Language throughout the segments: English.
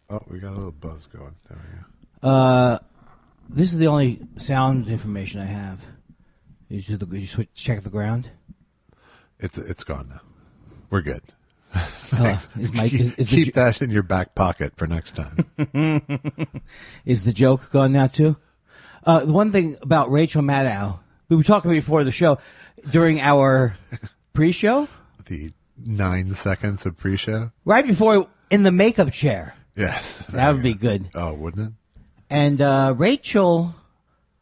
Oh, we got a little buzz going. There we go. This is the only sound information I have. Check the ground? It's gone now. We're good. Keep that in your back pocket for next time. Is the joke gone now, too? The one thing about Rachel Maddow, we were talking before the show, during our pre-show. The 9 seconds of pre-show? Right before, in the makeup chair. Yes. That would be good. Oh, wouldn't it? And Rachel,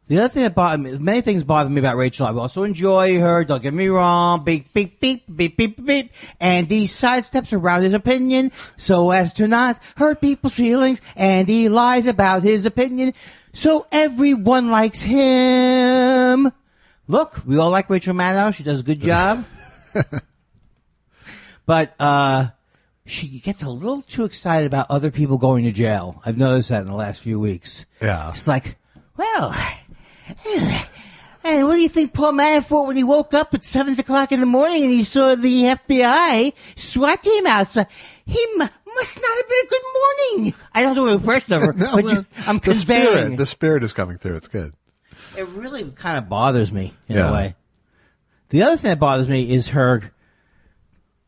the other thing that bothered me, many things bother me about Rachel. I also enjoy her, don't get me wrong, beep, beep, beep, beep, beep, beep. And he sidesteps around his opinion so as to not hurt people's feelings. And he lies about his opinion so everyone likes him. Look, we all like Rachel Maddow. She does a good job. But she gets a little too excited about other people going to jail. I've noticed that in the last few weeks. Yeah. It's like, well, and what do you think Paul Manafort, when he woke up at 7 o'clock in the morning and he saw the FBI SWAT team outside, he must not have been a good morning. I don't do an impression of her, No, but I'm conveying. The spirit is coming through. It's good. It really kind of bothers me in a way. The other thing that bothers me is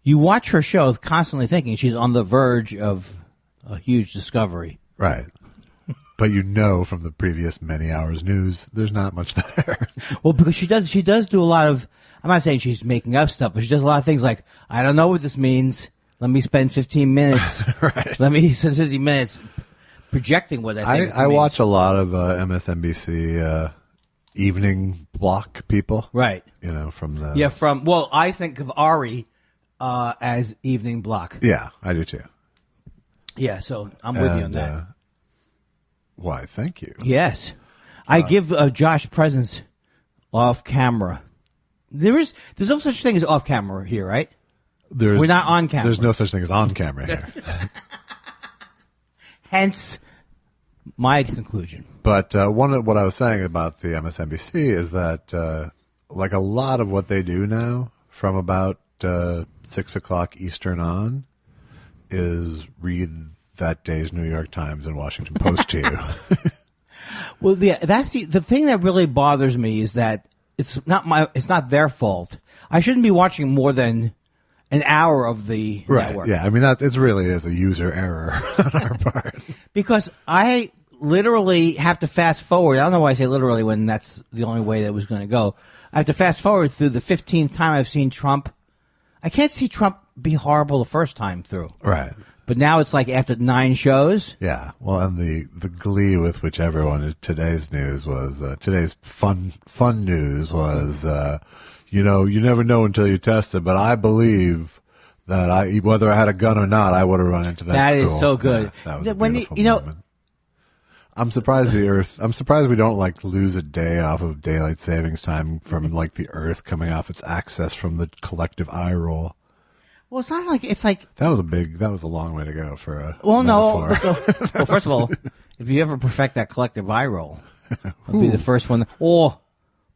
you watch her show constantly thinking she's on the verge of a huge discovery. Right. But you know from the previous many hours news, there's not much there. Well, because she does do a lot of, I'm not saying she's making up stuff, but she does a lot of things like, I don't know what this means. Let me spend 15 minutes. Right. Let me spend 15 minutes projecting what I think. I watch a lot of MSNBC evening block people. Right. You know, from the... Yeah, I think of Ari as evening block. Yeah, I do too. Yeah, so I'm with you on that. Why, thank you. Yes. I give Josh presents off camera. There's no such thing as off camera here, right? We're not on camera. There's no such thing as on camera here. Hence my conclusion. But what I was saying about the MSNBC is that like a lot of what they do now from about 6 o'clock Eastern on is read that day's New York Times and Washington Post to you. Well, that's the thing that really bothers me is that it's not their fault. I shouldn't be watching more than an hour of the network. Yeah, I mean it really is a user error on our part. Because I literally have to fast forward. I don't know why I say literally when that's the only way that it was going to go. I have to fast forward through the 15th time I've seen Trump. I can't see Trump be horrible the first time through. Right. But now it's like after 9 shows. Yeah. Well, and the glee with which everyone today's news was today's fun news was you never know until you test it, but I believe that whether I had a gun or not, I would have run into that school. That is so good. That was a beautiful moment. I'm surprised we don't like lose a day off of daylight savings time from like the Earth coming off its axis from the collective eye roll. Well, it's like that was a long way to go for a well, metaphor. No. Well, first of all, if you ever perfect that collective eye roll, I'll be the first one.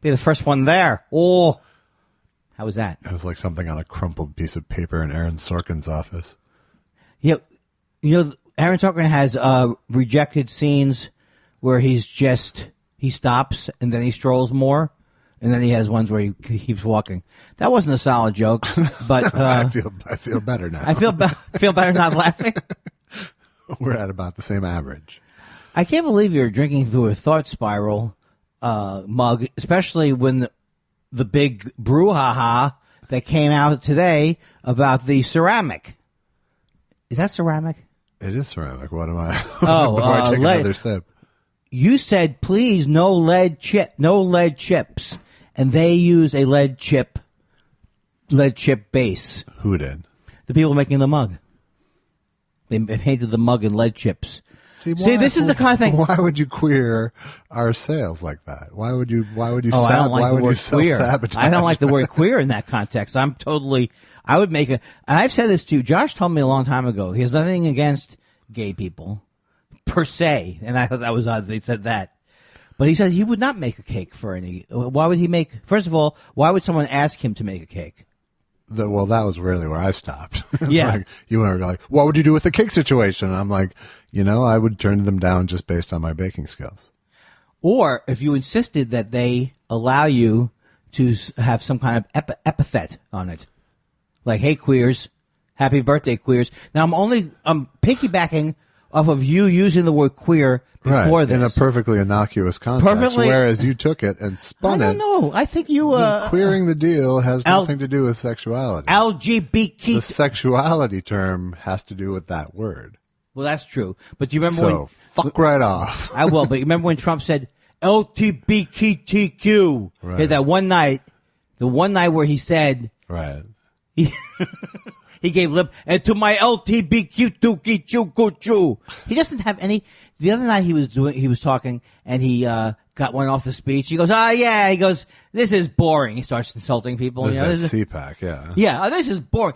Be the first one there. How was that? It was like something on a crumpled piece of paper in Aaron Sorkin's office. Yeah, Aaron Sorkin has rejected scenes where he stops and then he strolls more. And then he has ones where he keeps walking. That wasn't a solid joke, but I feel better now. I feel better not laughing. We're at about the same average. I can't believe you're drinking through a thought spiral mug, especially when the big brouhaha that came out today about the ceramic. Is that ceramic? It is ceramic. What am I? Oh, before I take another sip. You said, please, no lead chips. And they use a lead chip base. Who did? The people making the mug. They painted the mug in lead chips. See, this is the kind of thing. Why would you queer our sales like that? Why would you? I don't like the word queer. I don't like the word queer in that context. I would make and I've said this too. Josh told me a long time ago. He has nothing against gay people per se, and I thought that was odd they said that. But he said he would not make a cake for any. Why would he make? First of all, why would someone ask him to make a cake? That was really where I stopped. Yeah. Like, you were like, what would you do with the cake situation? And I'm like, I would turn them down just based on my baking skills. Or if you insisted that they allow you to have some kind of epithet on it. Like, hey, queers, happy birthday, queers. Now, I'm piggybacking off of you using the word queer before this. In a perfectly innocuous context, whereas you took it and spun it. I don't know. I think you... queering the deal has nothing to do with sexuality. LGBT... The sexuality term has to do with that word. Well, that's true. But do you remember when... fuck right off. I will, but you remember when Trump said LGBTQ? Right. Yeah, that one night, the one night where he said... Right. He gave lip, and to my LTBQ, he doesn't have any. The other night he was talking, and he got one off the speech. He goes, he goes, this is boring. He starts insulting people. This is CPAC, yeah. Yeah, this is boring.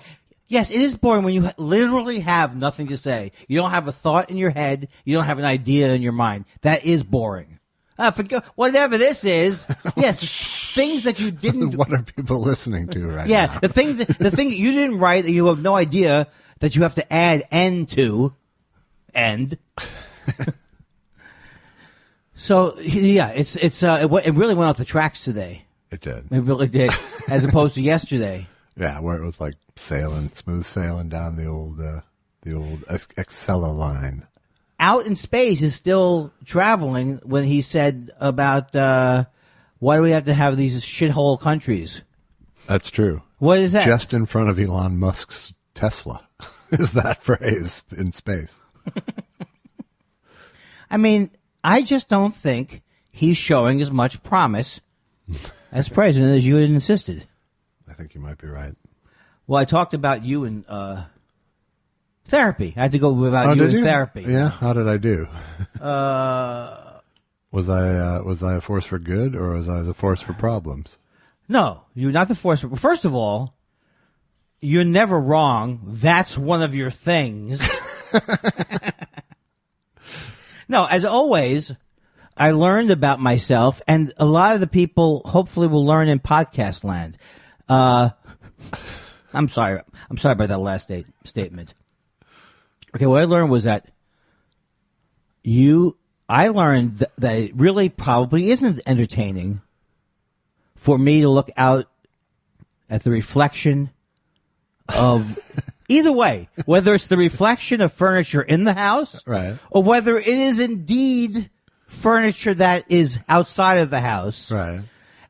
Yes, it is boring when you literally have nothing to say. You don't have a thought in your head. You don't have an idea in your mind. That is boring. Forget whatever this is. Yes, things that you didn't. What are people listening to right now? Yeah, the thing you didn't write that you have no idea that you have to add "end" to. End. So yeah, it really went off the tracks today. It did. It really did, as opposed to yesterday. Yeah, where it was like smooth sailing down the old Excella line. Out in space is still traveling when he said about why do we have to have these shithole countries? That's true. What is that? Just in front of Elon Musk's Tesla is that phrase in space. I mean, I just don't think he's showing as much promise as president as you had insisted. I think you might be right. Well, I talked about you in therapy. I had to go about you in therapy. Yeah, how did I do? Was I a force for good, or was I a force for problems? No, you're not the force. First of all, you're never wrong. That's one of your things. No, as always, I learned about myself, and a lot of the people hopefully will learn in podcast land. I'm sorry about that last statement. Okay, what I learned was that I learned that it really probably isn't entertaining for me to look out at the reflection of either way, whether it's the reflection of furniture in the house, right, or whether it is indeed furniture that is outside of the house. Right.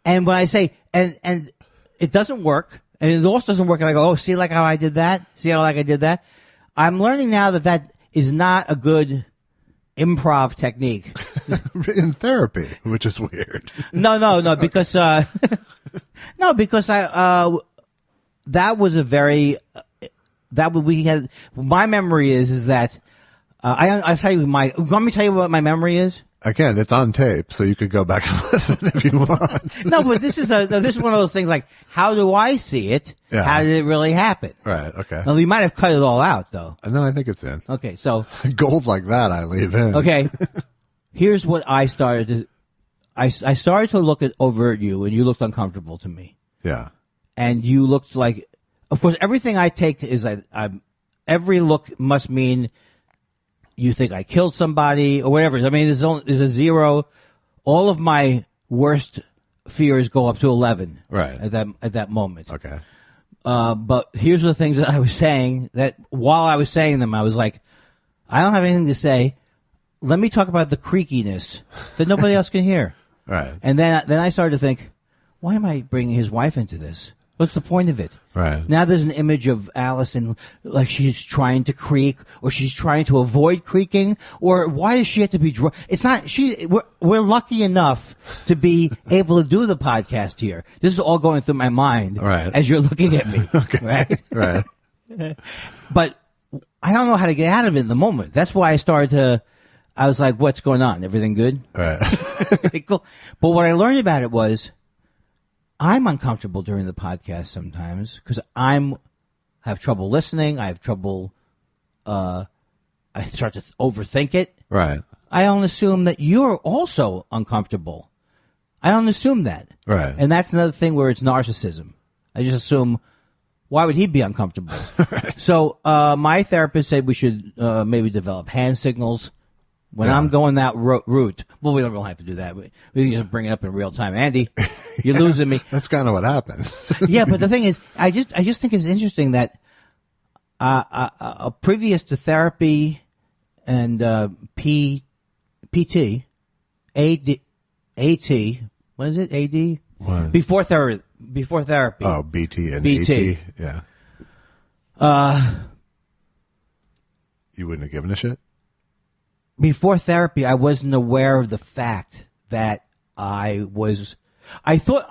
And when I say, and it doesn't work, and it also doesn't work, and I go, oh, see like how I did that? See how like I did that? I'm learning now that is not a good improv technique. In therapy, which is weird. No, because because that was a very we had. My memory is that I tell you you want me to tell you what my memory is? Again, it's on tape, so you could go back and listen if you want. No, but this is one of those things like, how do I see it? Yeah. How did it really happen? Right, okay. Well, we might have cut it all out, though. No, I think it's in. Okay, so. Gold like that, I leave in. Okay. Here's what I started to. I started to look over at you, and you looked uncomfortable to me. Yeah. And you looked like, of course, everything I take is every look must mean you think I killed somebody or whatever. I mean, there's a zero. All of my worst fears go up to 11. Right. At that moment. Okay. But here's the things that I was saying, that while I was saying them, I was like, I don't have anything to say. Let me talk about the creakiness that nobody else can hear. Right. And then I started to think, why am I bringing his wife into this? What's the point of it? Right. Now there's an image of Allison like she's trying to creak, or she's trying to avoid creaking, or why does she have to be drunk? It's not we're lucky enough to be able to do the podcast here. This is all going through my mind as you're looking at me. Okay. Right. But I don't know how to get out of it in the moment. That's why I was like, what's going on? Everything good? Right. Cool. But what I learned about it was, I'm uncomfortable during the podcast sometimes because have trouble listening. I have trouble. I start to overthink it. Right. I don't assume that you're also uncomfortable. I don't assume that. Right. And that's another thing where it's narcissism. I just assume, Why would he be uncomfortable? Right. So my therapist said we should maybe develop hand signals. When I'm going that route, well, we don't really have to do that. We can just bring it up in real time. Andy, you're losing me. That's kind of what happens. Yeah, but the thing is, I just think it's interesting that previous to therapy and PT, AT, what is it? AD? What? Before therapy. Oh, BT and BT. AT. Yeah. You wouldn't have given a shit? Before therapy, I wasn't aware of the fact that I always thought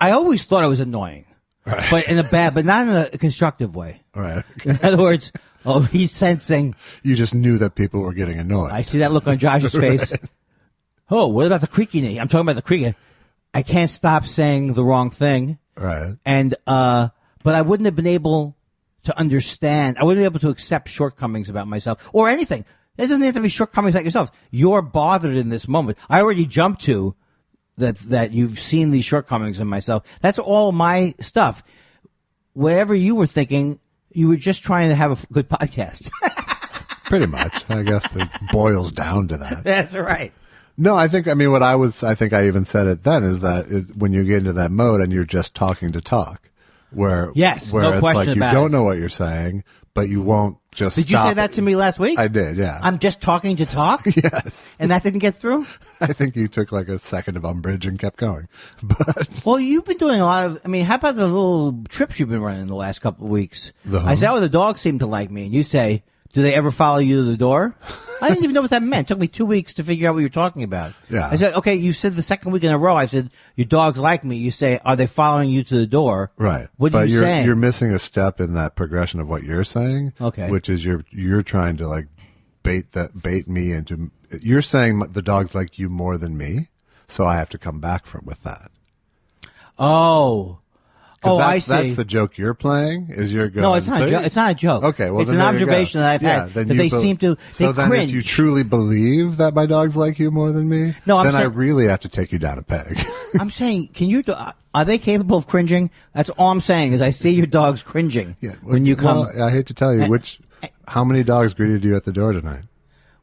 I was annoying. Right. But but not in a constructive way. Right. Okay. In other words, he's sensing. You just knew that people were getting annoyed. I see that look on Josh's face. Right. Oh, what about the creaky knee? I'm talking about the creaky. I can't stop saying the wrong thing. Right. And, but I wouldn't have been able to understand. I wouldn't be able to accept shortcomings about myself or anything. It doesn't have to be shortcomings about yourself. You're bothered in this moment. I already jumped to that you've seen these shortcomings in myself. That's all my stuff. Whatever you were thinking, you were just trying to have a good podcast. Pretty much. I guess it boils down to that. That's right. No, I think I even said it then, is that when you get into that mode and you're just talking to talk, where no it's question like you about don't it. know what you're saying, but you won't just Did you say that to me last week? I did, yeah. I'm just talking to talk? Yes. And that didn't get through? I think you took like a second of umbrage and kept going. But Well, you've been doing a lot of, how about the little trips you've been running the last couple of weeks? The I said, the dogs seem to like me. And you say, do they ever follow you to the door? I didn't even know what that meant. It took me 2 weeks to figure out what you were talking about. Yeah. I said, okay, you said the second week in a row. I said, your dogs like me. You say, are they following you to the door? right. What are you saying? You're missing a step in that progression of what you're saying. Okay. Which is you're trying to like bait me into. You're saying the dogs like you more than me, so I have to come back with that. Oh. I see. That's the joke you're playing. Is you're going? No, it's not. It's not a joke. Okay, well, it's then an there you go. observation that I've had that they seem to. So they then, cringe. if you truly believe that my dogs like you more than me, No, I'm then I saying- really have to take you down a peg. I'm saying, are they capable of cringing? That's all I'm saying is I see your dogs cringing when you come. Well, I hate to tell you, how many dogs greeted you at the door tonight?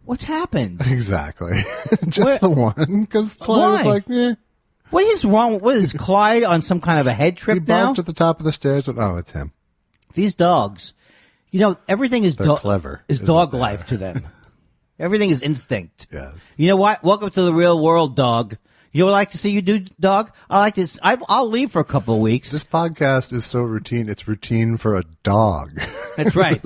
What's happened? Exactly. Just the one, because Clyde was like, eh. What is wrong? What is Clyde on some kind of a head trip He now? barked at the top of the stairs. Oh, it's him. These dogs, everything is clever. Is dog life to them. Everything is instinct. Yes. You know what? Welcome to the real world, dog. You would like to see you do, dog? I like this. I'll leave for a couple of weeks. This podcast is so routine. It's routine for a dog. That's right.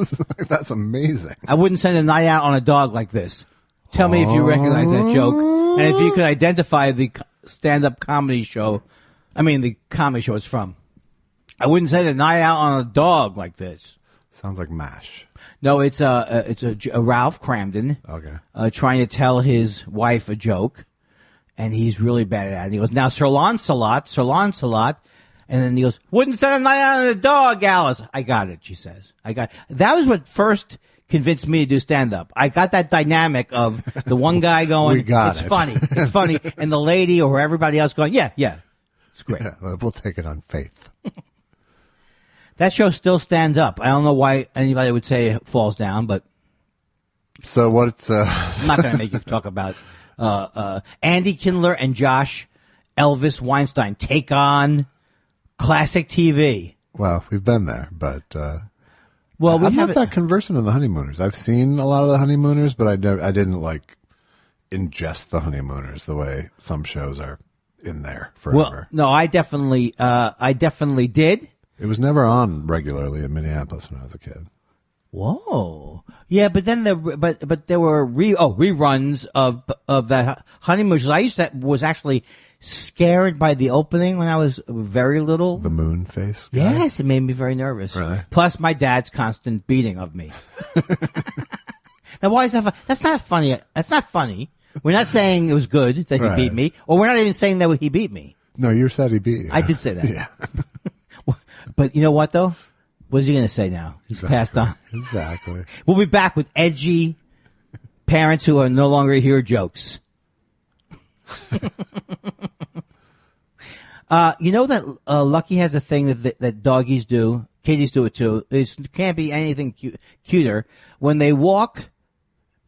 That's amazing. I wouldn't send a night out on a dog like this. Tell me if you recognize that joke, and if you could identify the stand-up comedy show. The comedy show it's from. I wouldn't send a night out on a dog like this. Sounds like MASH. No, it's a Ralph Cramden. Okay. Trying to tell his wife a joke, and he's really bad at it. He goes, now, Sir Lancelot, and then he goes, wouldn't send a night out on a dog, Alice. I got it, she says. That was what first convinced me to do stand-up. I got that dynamic of the one guy going, it's funny, and the lady or everybody else going, yeah, it's great. Yeah, we'll take it on faith. That show still stands up. I don't know why anybody would say it falls down, but so what's I'm not going to make you talk about Andy Kindler and Josh Elvis Weinstein take on classic TV. Well, we've been there, but well, I'm not that conversant in the Honeymooners. I've seen a lot of the Honeymooners, but I didn't like ingest the Honeymooners the way some shows are in there forever. Well, no, I definitely did. It was never on regularly in Minneapolis when I was a kid. Whoa, yeah, but then there were reruns of that Honeymooners. I was actually scared by the opening when I was very little. The moon face guy? Yes, it made me very nervous. Really? Plus my dad's constant beating of me. Now, why is that funny? That's not funny. That's not funny. We're not saying it was good that he beat me, or we're not even saying that he beat me. No, you said he beat you. I did say that. Yeah. But you know what, though? What is he going to say now? He's passed on. Exactly. We'll be back with edgy parents who are no longer hear jokes. You know that Lucky has a thing that doggies do, Kitties do it too. It can't be anything cuter. When they walk,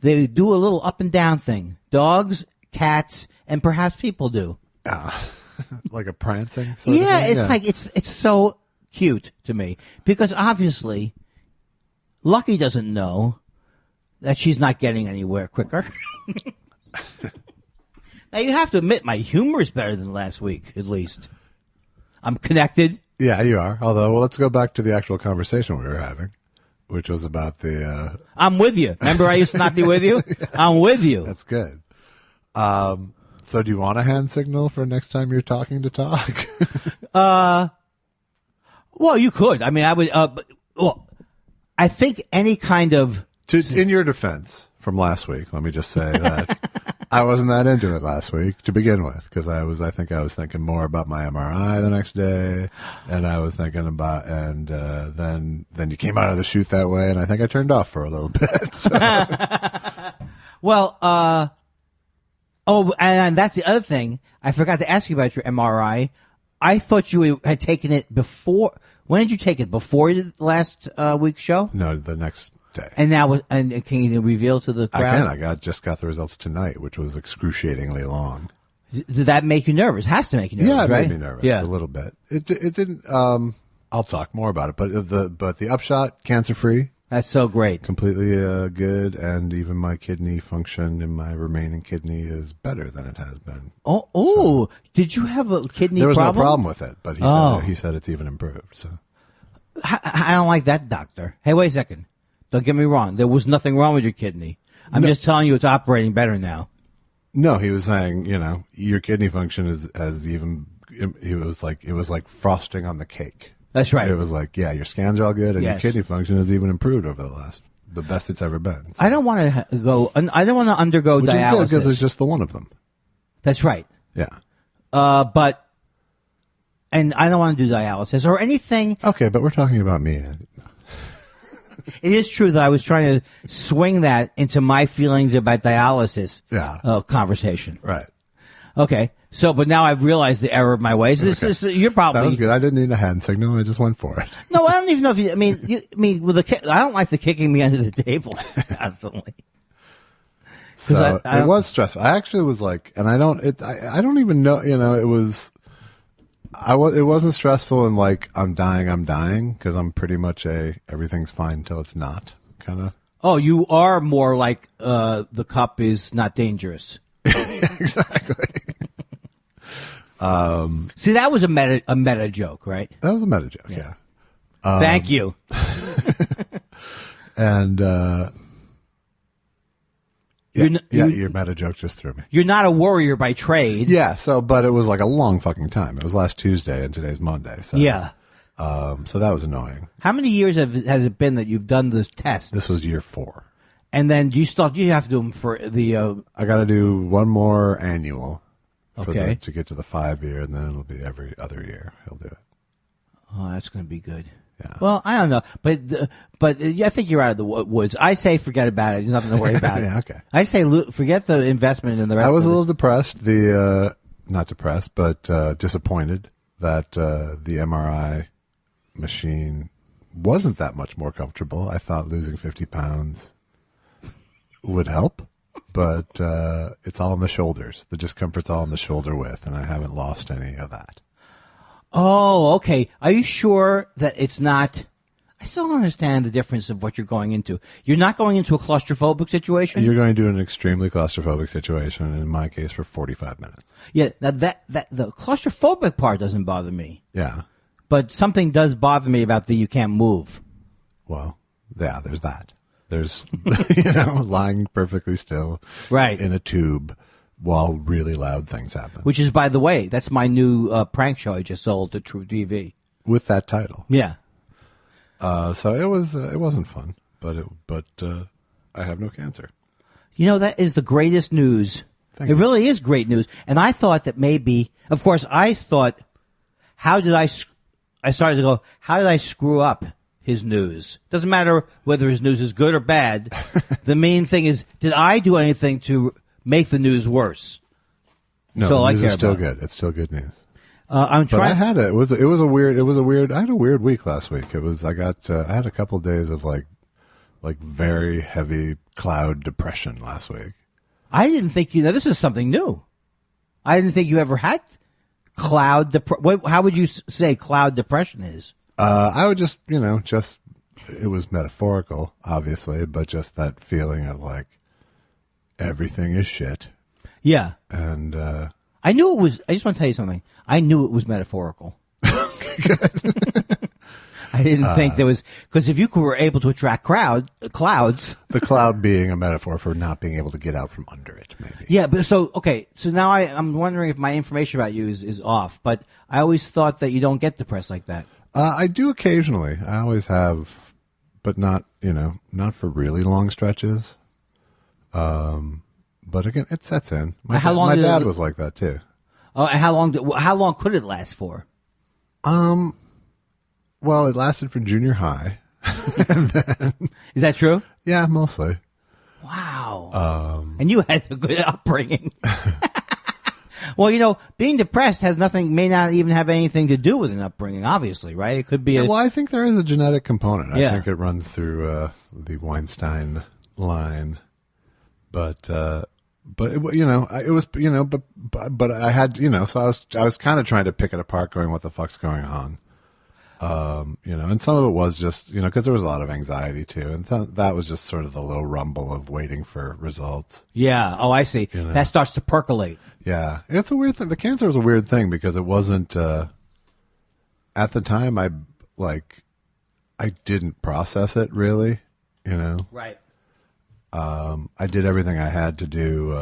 they do a little up and down thing. Dogs, cats, and perhaps people do. Like a prancing sort of Yeah, thing? it's like it's so cute to me because obviously Lucky doesn't know that she's not getting anywhere quicker. Now you have to admit my humor is better than last week, at least. I'm connected. Yeah, you are. Although, well, let's go back to the actual conversation we were having, which was about the... I'm with you. Remember I used to not be with you? Yeah. I'm with you. That's good. So do you want a hand signal for next time you're talking to talk? Well, you could. I mean, I would... I think any kind of... In your defense from last week, let me just say that I wasn't that into it last week to begin with, because I think I was thinking more about my MRI the next day, and I was thinking about, and then you came out of the shoot that way, and I think I turned off for a little bit. So. Well, and that's the other thing. I forgot to ask you about your MRI. I thought you had taken it before. When did you take it? Before the last week's show? No, the next day. And now, and can you reveal to the crowd? I just got the results tonight, which was excruciatingly long. Did that make you nervous? Has to make you nervous, yeah, it right? made me nervous a little bit. It didn't. I'll talk more about it, but the upshot, cancer free. That's so great. Completely good, and even my kidney function in my remaining kidney is better than it has been. So, did you have a kidney problem? There was no problem with it, but he said it's even improved. So I don't like that, doctor. Hey, wait a second. Don't get me wrong. There was nothing wrong with your kidney. I'm just telling you it's operating better now. No, he was saying, your kidney function has even. It was like frosting on the cake. That's right. It was like, your scans are all good, and your kidney function has even improved over the best it's ever been. So. I don't want to undergo Which dialysis. is good because there's just the one of them. That's right. Yeah. And I don't want to do dialysis or anything. Okay, but we're talking about me. It is true that I was trying to swing that into my feelings about dialysis. Conversation. Right. Okay. So, but now I've realized the error of my ways. You're probably... That was good. I didn't need a hand signal. I just went for it. No, I don't even know if you... I mean, with I don't like the kicking me under the table constantly. So it was stressful. I actually was like, and I don't even know, it was... It wasn't stressful and like I'm dying because I'm pretty much everything's fine till it's not kind of. Oh, you are more like the cup is not dangerous. Exactly. See, that was a meta joke, right? That was a meta joke, yeah. Thank you. And your meta joke just threw me. You're not a warrior by trade. Yeah, but it was like a long fucking time. It was last Tuesday and today's Monday. So, yeah. So that was annoying. How many years has it been that you've done this test? This was year 4. And then you have to do them for the... I got to do one more annual to get to the 5-year, and then it'll be every other year he'll do it. Oh, that's going to be good. Yeah. Well, I don't know, but I think you're out of the woods. I say forget about it. There's nothing to worry about. Yeah, okay. I say forget the investment in the rest. I was a little depressed. Not depressed, but disappointed that the MRI machine wasn't that much more comfortable. I thought losing 50 pounds would help, but it's all in the shoulders. The discomfort's all in the shoulder width, and I haven't lost any of that. Oh, okay. Are you sure that it's not... I still don't understand the difference of what you're going into. You're not going into a claustrophobic situation? You're going to do an extremely claustrophobic situation, in my case, for 45 minutes. Yeah, now that the claustrophobic part doesn't bother me. Yeah. But something does bother me about you can't move. Well, yeah, there's that. There's, lying perfectly still right in a tube while really loud things happen. Which is, by the way, that's my new prank show I just sold to True TV. With that title. Yeah. So it wasn't fun, but I have no cancer. That is the greatest news. Thank you. Really is great news. And I thought that maybe, of course, I started to go, how did I screw up his news? Doesn't matter whether his news is good or bad. The main thing is, did I do anything to make the news worse? No, so the I news care is still about good. It's still good news. I'm But I trying. had it. It was a weird. I had a weird week last week. I had a couple days of like very heavy cloud depression last week. I didn't think this is something new. I didn't think you ever had cloud how would you say cloud depression is? I would just, it was metaphorical, obviously, but just that feeling of like everything is shit. Yeah. And I knew it was. I just want to tell you something. I knew it was metaphorical. I didn't think there was, because if you were able to attract clouds. the cloud being a metaphor for not being able to get out from under it, maybe. Yeah, but so now I'm wondering if my information about you is off. But I always thought that you don't get depressed like that. I do occasionally. I always have, but not for really long stretches. But again, it sets in. My dad was like that too. Oh, and how long could it last for? Well, it lasted for junior high. Is that true? Yeah, mostly. Wow. And you had a good upbringing. Well, being depressed may not even have anything to do with an upbringing, obviously, right? It could be well, I think there is a genetic component. Yeah. I think it runs through the Weinstein line. But it was, but I had, so I was kind of trying to pick it apart, going, what the fuck's going on? And some of it was just, because there was a lot of anxiety too. And that was just sort of the little rumble of waiting for results. Yeah. Oh, I see. That starts to percolate. Yeah. It's a weird thing. The cancer was a weird thing because it wasn't, at the time I didn't process it really, Right. I did everything I had to do,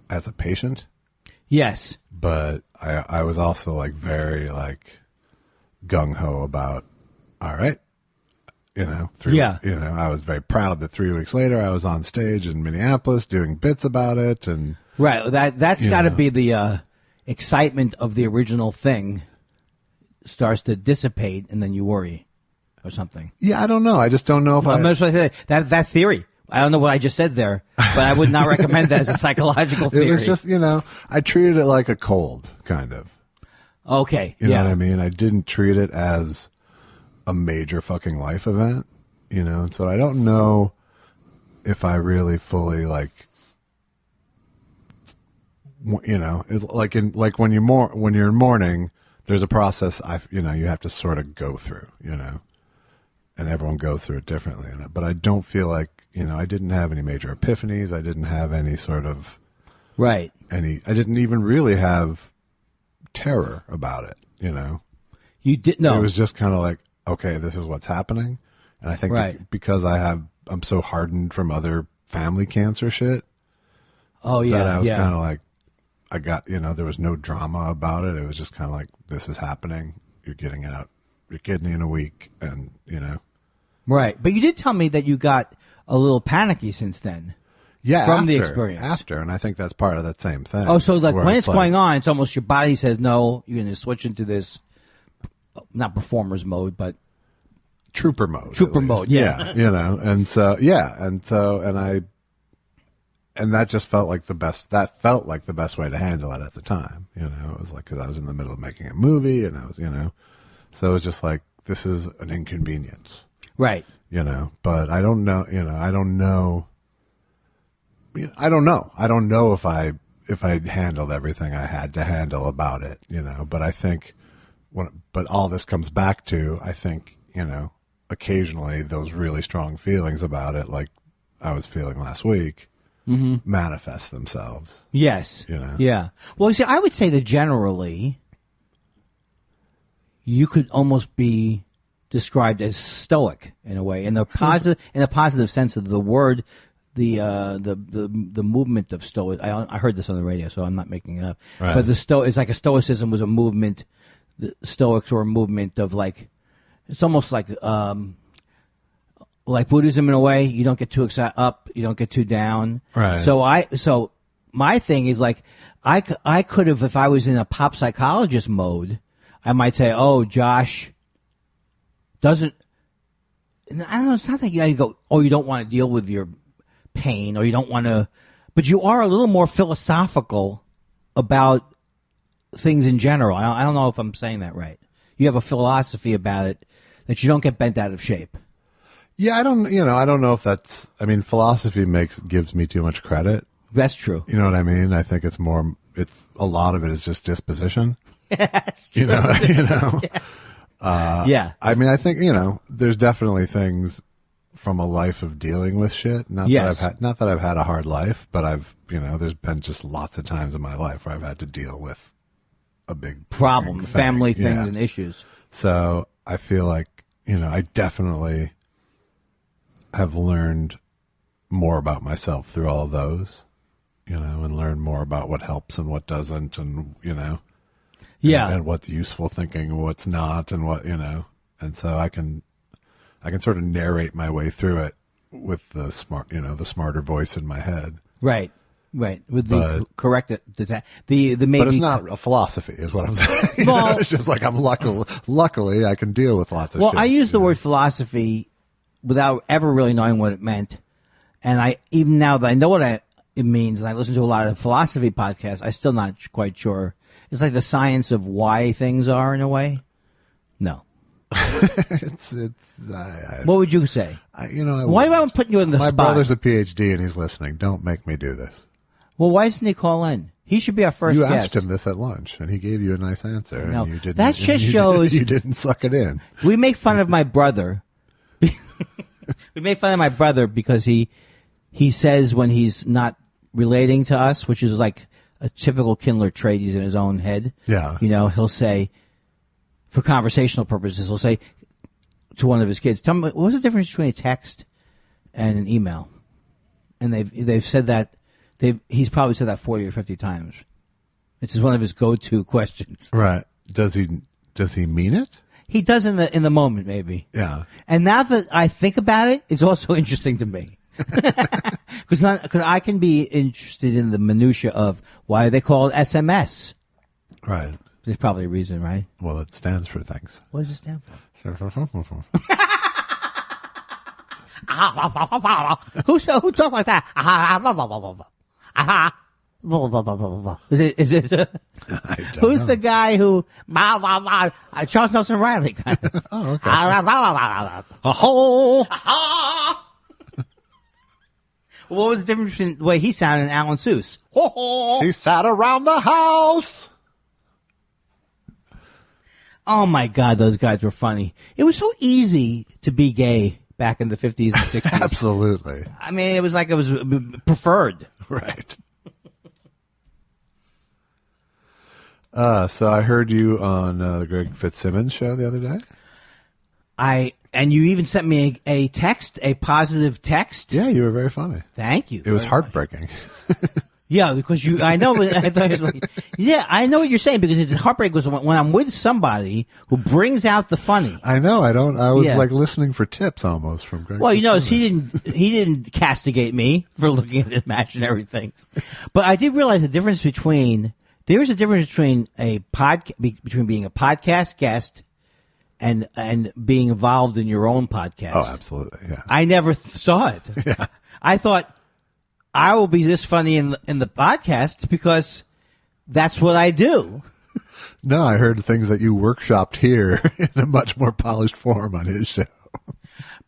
as a patient. Yes. But I was also very gung-ho about, all right, I was very proud that 3 weeks later I was on stage in Minneapolis doing bits about it. And right. That's got to be the excitement of the original thing starts to dissipate and then you worry or something. Yeah, I don't know. I just don't know if that theory. I don't know what I just said there, but I would not recommend that as a psychological theory. It was just, I treated it like a cold, kind of. Okay. You know what I mean? I didn't treat it as a major fucking life event, so I don't know if I really fully it's when you're in mourning, there's a process you have to sort of go through, and everyone goes through it differently. But I don't feel like, I didn't have any major epiphanies. I didn't have any sort of right. I didn't even really have terror about it, You did no. It was just kind of like, okay, this is what's happening, and I think because I'm so hardened from other family cancer shit. Oh yeah, that I was kind of like, I got there was no drama about it. It was just kind of like, this is happening. You're getting out. You're getting in a week, and right. But you did tell me that you got a little panicky since then. Yeah, from the experience. After, and I think that's part of that same thing. Oh, so when it's going on, it's almost your body says, no, you're going to switch into this, not performer's mode, but trooper mode. Trooper mode, yeah. And that just felt like the best way to handle it at the time. It was like, because I was in the middle of making a movie, and I was, so it was just like, this is an inconvenience. Right. But I don't know, I don't know. I don't know if I handled everything I had to handle about it, but I think but all this comes back to, I think, occasionally those really strong feelings about it, like I was feeling last week, manifest themselves. Yes. Yeah. Well, you see, I would say that generally you could almost be described as stoic in a way, in the positive sense of the word. The movement of stoic. I heard this on the radio, so I'm not making it up. Right. But it's like a stoicism was a movement. The Stoics were a movement of it's almost like Buddhism in a way. You don't get too up, you don't get too down. Right. So my thing is I could have, if I was in a pop psychologist mode, I might say, oh, Josh doesn't. And I don't know. It's not like you go, oh, you don't want to deal with your pain, or you don't want to, but you are a little more philosophical about things in general. I don't know if I'm saying that right. You have a philosophy about it that you don't get bent out of shape. Yeah, I don't know if that's. I mean, philosophy gives me too much credit. That's true. You know what I mean? I think it's a lot of it is just disposition. Yes, you know. Yeah. I mean, I think there's definitely things from a life of dealing with shit. Not that I've had a hard life, but there's been just lots of times in my life where I've had to deal with a big problem, family things yeah. and issues. So I feel like I definitely have learned more about myself through all of those, and learn more about what helps and what doesn't, and yeah, and what's useful thinking, and what's not, and what and so I can sort of narrate my way through it with the smarter voice in my head. Right. With the correct but it's not a philosophy, is what I'm saying. Well, it's just like luckily I can deal with lots of shit. Well, I use the word philosophy without ever really knowing what it meant. And even now that I know what it means, and I listen to a lot of philosophy podcasts, I'm still not quite sure. It's like the science of why things are, in a way. No. What would you say? Why am I putting you in the spot? My brother's a PhD and he's listening. Don't make me do this. Well, why doesn't he call in? He should be our first guest. You asked him this at lunch, and he gave you a nice answer. No, and you didn't, that just shows you didn't suck it in. We make fun of my brother. We make fun of my brother because he says when he's not relating to us, which is like a typical Kindler trait. He's in his own head. Yeah. He'll say, for conversational purposes, he'll say to one of his kids, "Tell me, what's the difference between a text and an email?" And they've said that. He's probably said that 40 or 50 times. It's just one of his go-to questions. Right. Does he mean it? He does in the moment, maybe. Yeah. And now that I think about it, it's also interesting to me. Because I can be interested in the minutia of why they call it SMS. Right. There's probably a reason, right? Well, it stands for things. What does it stand for? Who talks like that? Is it who's the guy who Charles Nelson Riley? Oh, okay. What was the difference between the way he sounded and Alan Seuss? She sat around the house. Oh my God, those guys were funny. It was so easy to be gay back in the 50s and 60s. Absolutely. I mean, it was like it was preferred. Right. So I heard you on the Greg Fitzsimmons show the other day. And you even sent me a text, a positive text. Yeah, you were very funny. Thank you. It was heartbreaking. Yeah, because I know what you're saying, because it's heartbreak was when I'm with somebody who brings out the funny. I know. I was like listening for tips almost from Greg. Well, he didn't castigate me for looking at imaginary things, but I did realize there's a difference between being a podcast guest and being involved in your own podcast. Oh, absolutely. Yeah. I never saw it. Yeah. I thought I will be this funny in the podcast because that's what I do. No, I heard things that you workshopped here in a much more polished form on his show.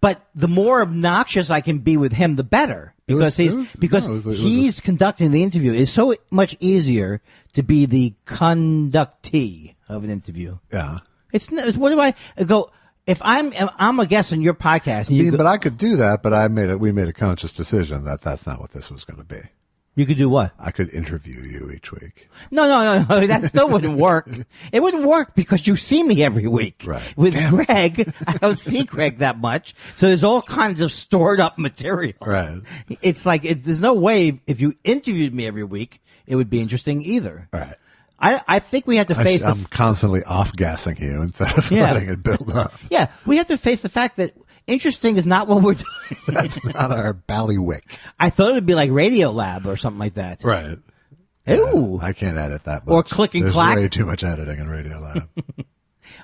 But the more obnoxious I can be with him, the better. Because he's conducting the interview. It's so much easier to be the conductee of an interview. Yeah. It's what do I go? If I'm a guest on your podcast, but I could do that. But we made a conscious decision that that's not what this was going to be. You could do what? I could interview you each week. No. That still wouldn't work. It wouldn't work because you see me every week. Right. With Greg, I don't see Greg that much. So there's all kinds of stored up material. Right. It's like, there's no way if you interviewed me every week, it would be interesting either. Right. I think we have to face I'm constantly off-gassing you instead of letting it build up. Yeah. We have to face the fact that interesting is not what we're doing. That's not our ballywick. I thought it would be like Radiolab or something like that. Right. Ooh. Yeah, I can't edit that much. Or click and clack. There's way too much editing in Radiolab.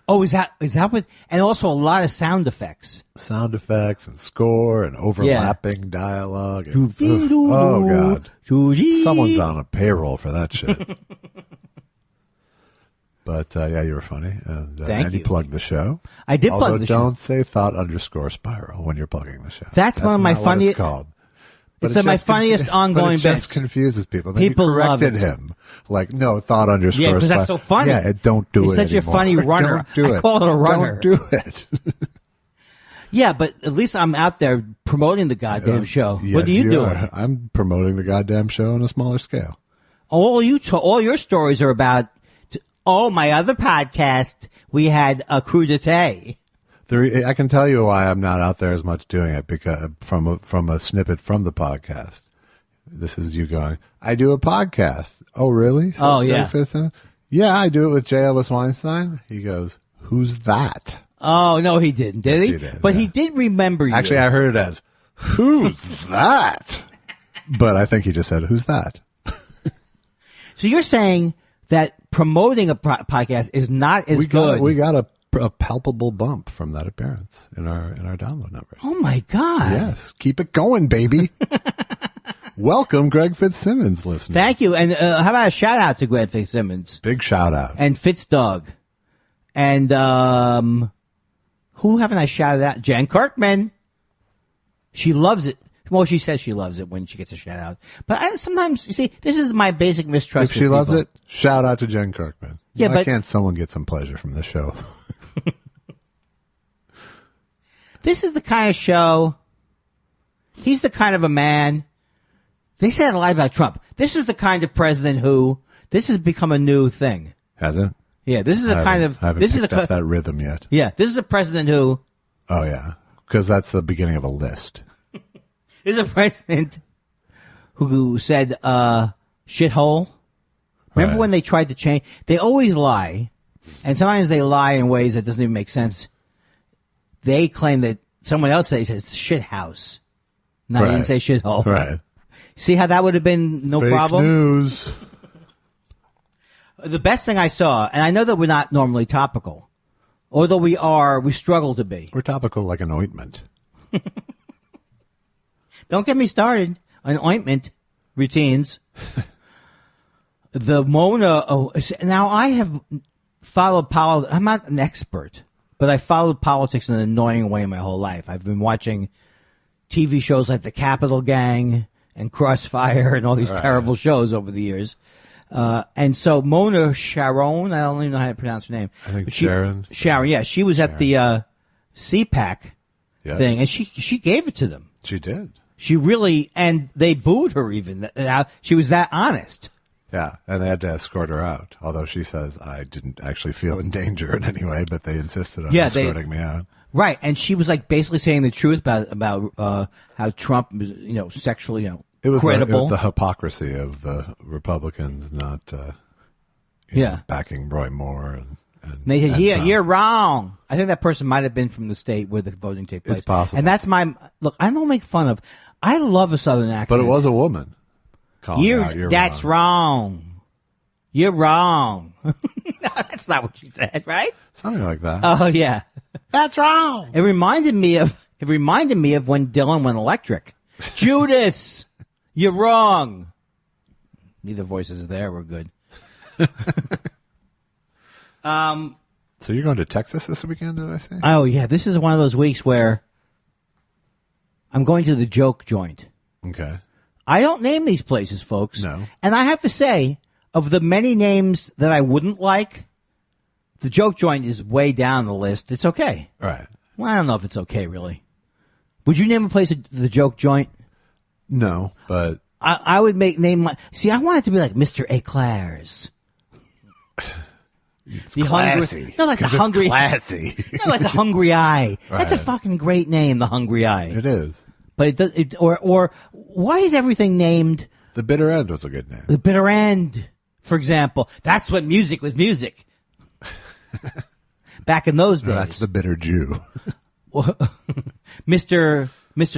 Oh, is that what? And also a lot of sound effects. Sound effects and score and overlapping dialogue. And, oh, God. Someone's on a payroll for that shit. But yeah, you were funny, and Thank you you. plugged the show. I did Although plug the show. don't say thought_spiral when you're plugging the show. That's one of my not what funniest- It's called. It's But it my just funniest ongoing but it just bits. confuses people. Then People you love corrected it. him. Like, no, thought_spiral. Yeah, because that's so funny. Yeah, don't do He's it such a anymore. funny runner. Don't do I it. call it a runner. Don't do it. Yeah, but at least I'm out there promoting the goddamn show. Yes, What are you you doing? are. I'm promoting the goddamn show on a smaller scale. All your stories are about. My other podcast, we had a coup d'etat. I can tell you why I'm not out there as much doing it, because from a snippet from the podcast. This is you going, I do a podcast. Oh, really? Oh, yeah. Yeah, I do it with J. Elvis Weinstein. He goes, who's that? Oh, no, he didn't, did Yes, he? he did, But yeah. he did remember you. Actually, I heard it as, who's that? But I think he just said, who's that? So you're saying that promoting a podcast is not as good. We got a palpable bump from that appearance in our download numbers. Oh, my God. Yes. Keep it going, baby. Welcome, Greg Fitzsimmons, listener. Thank you. And how about a shout-out to Greg Fitzsimmons Big shout out. and Fitzdog. And who haven't I shouted out? Jen Kirkman. She loves it. Well, she says she loves it when she gets a shout-out. But sometimes, you see, this is my basic mistrust If she with loves people. it, shout out to Jen Kirkman. Yeah, Why but- can't someone get some pleasure from this show? This is the kind of show. He's the kind of a man. They said a lot about Trump. This is the kind of president who. This has become a new thing. Has it? Yeah, this is a kind of. I haven't This is picked up that rhythm yet. Yeah, this is a president who. Oh, yeah. Because that's the beginning of a list. Is a president who said shithole. Remember Right. when they tried to change? They always lie, and sometimes they lie in ways that doesn't even make sense. They claim that someone else says it's shit house. No, I didn't say shithole. Right. See how that would have been no Fake problem? news. The best thing I saw, and I know that we're not normally topical, although we are, we struggle to be. We're topical like an ointment. Don't get me started on ointment routines. The Mona. Now I have followed politics. I'm not an expert, but I followed politics in an annoying way my whole life. I've been watching TV shows like The Capital Gang and Crossfire and all these terrible shows over the years. And so Mona Sharon, I don't even know how to pronounce her name. I think But Sharon. Sharon, yeah, she was at the CPAC Yes. thing, and she gave it to them. She did. She really, and they booed her even. She was that honest. Yeah, and they had to escort her out. Although she says, I didn't actually feel in danger in any way, but they insisted on escorting me out. Right, and she was like basically saying the truth about how Trump was, sexually, It was credible. the hypocrisy of the Republicans not backing Roy Moore. And they said, and "Yeah, Trump. you're wrong." I think that person might have been from the state where the voting took place. It's possible. And that's my look. I don't make fun of. I love a Southern accent, But it was a woman. Calling out, you're that's wrong. You're wrong. No, that's not what she said, right? Something like that. Oh yeah, That's wrong. It reminded me of when Dylan went electric. Judas, you're wrong. Neither voices there were good. So you're going to Texas this weekend, did I say? Oh yeah, this is one of those weeks where I'm going to the joke joint. Okay. I don't name these places, folks. No. And I have to say, of the many names that I wouldn't like, the joke joint is way down the list. It's okay. All right. Well, I don't know if it's okay, really. Would you name a place the joke joint? No, but I would name my. See, I want it to be like Mr. Eclairs. it's The classy. hungry, no, like the 'Cause it's hungry, classy. no, like the Hungry Eye. That's a Right. fucking great name, the Hungry Eye. It is. But it does. Or why is everything named The Bitter End was a good name. the Bitter End? For example, that's what music was. Music. Back in those days, That's the Bitter Jew. Mr.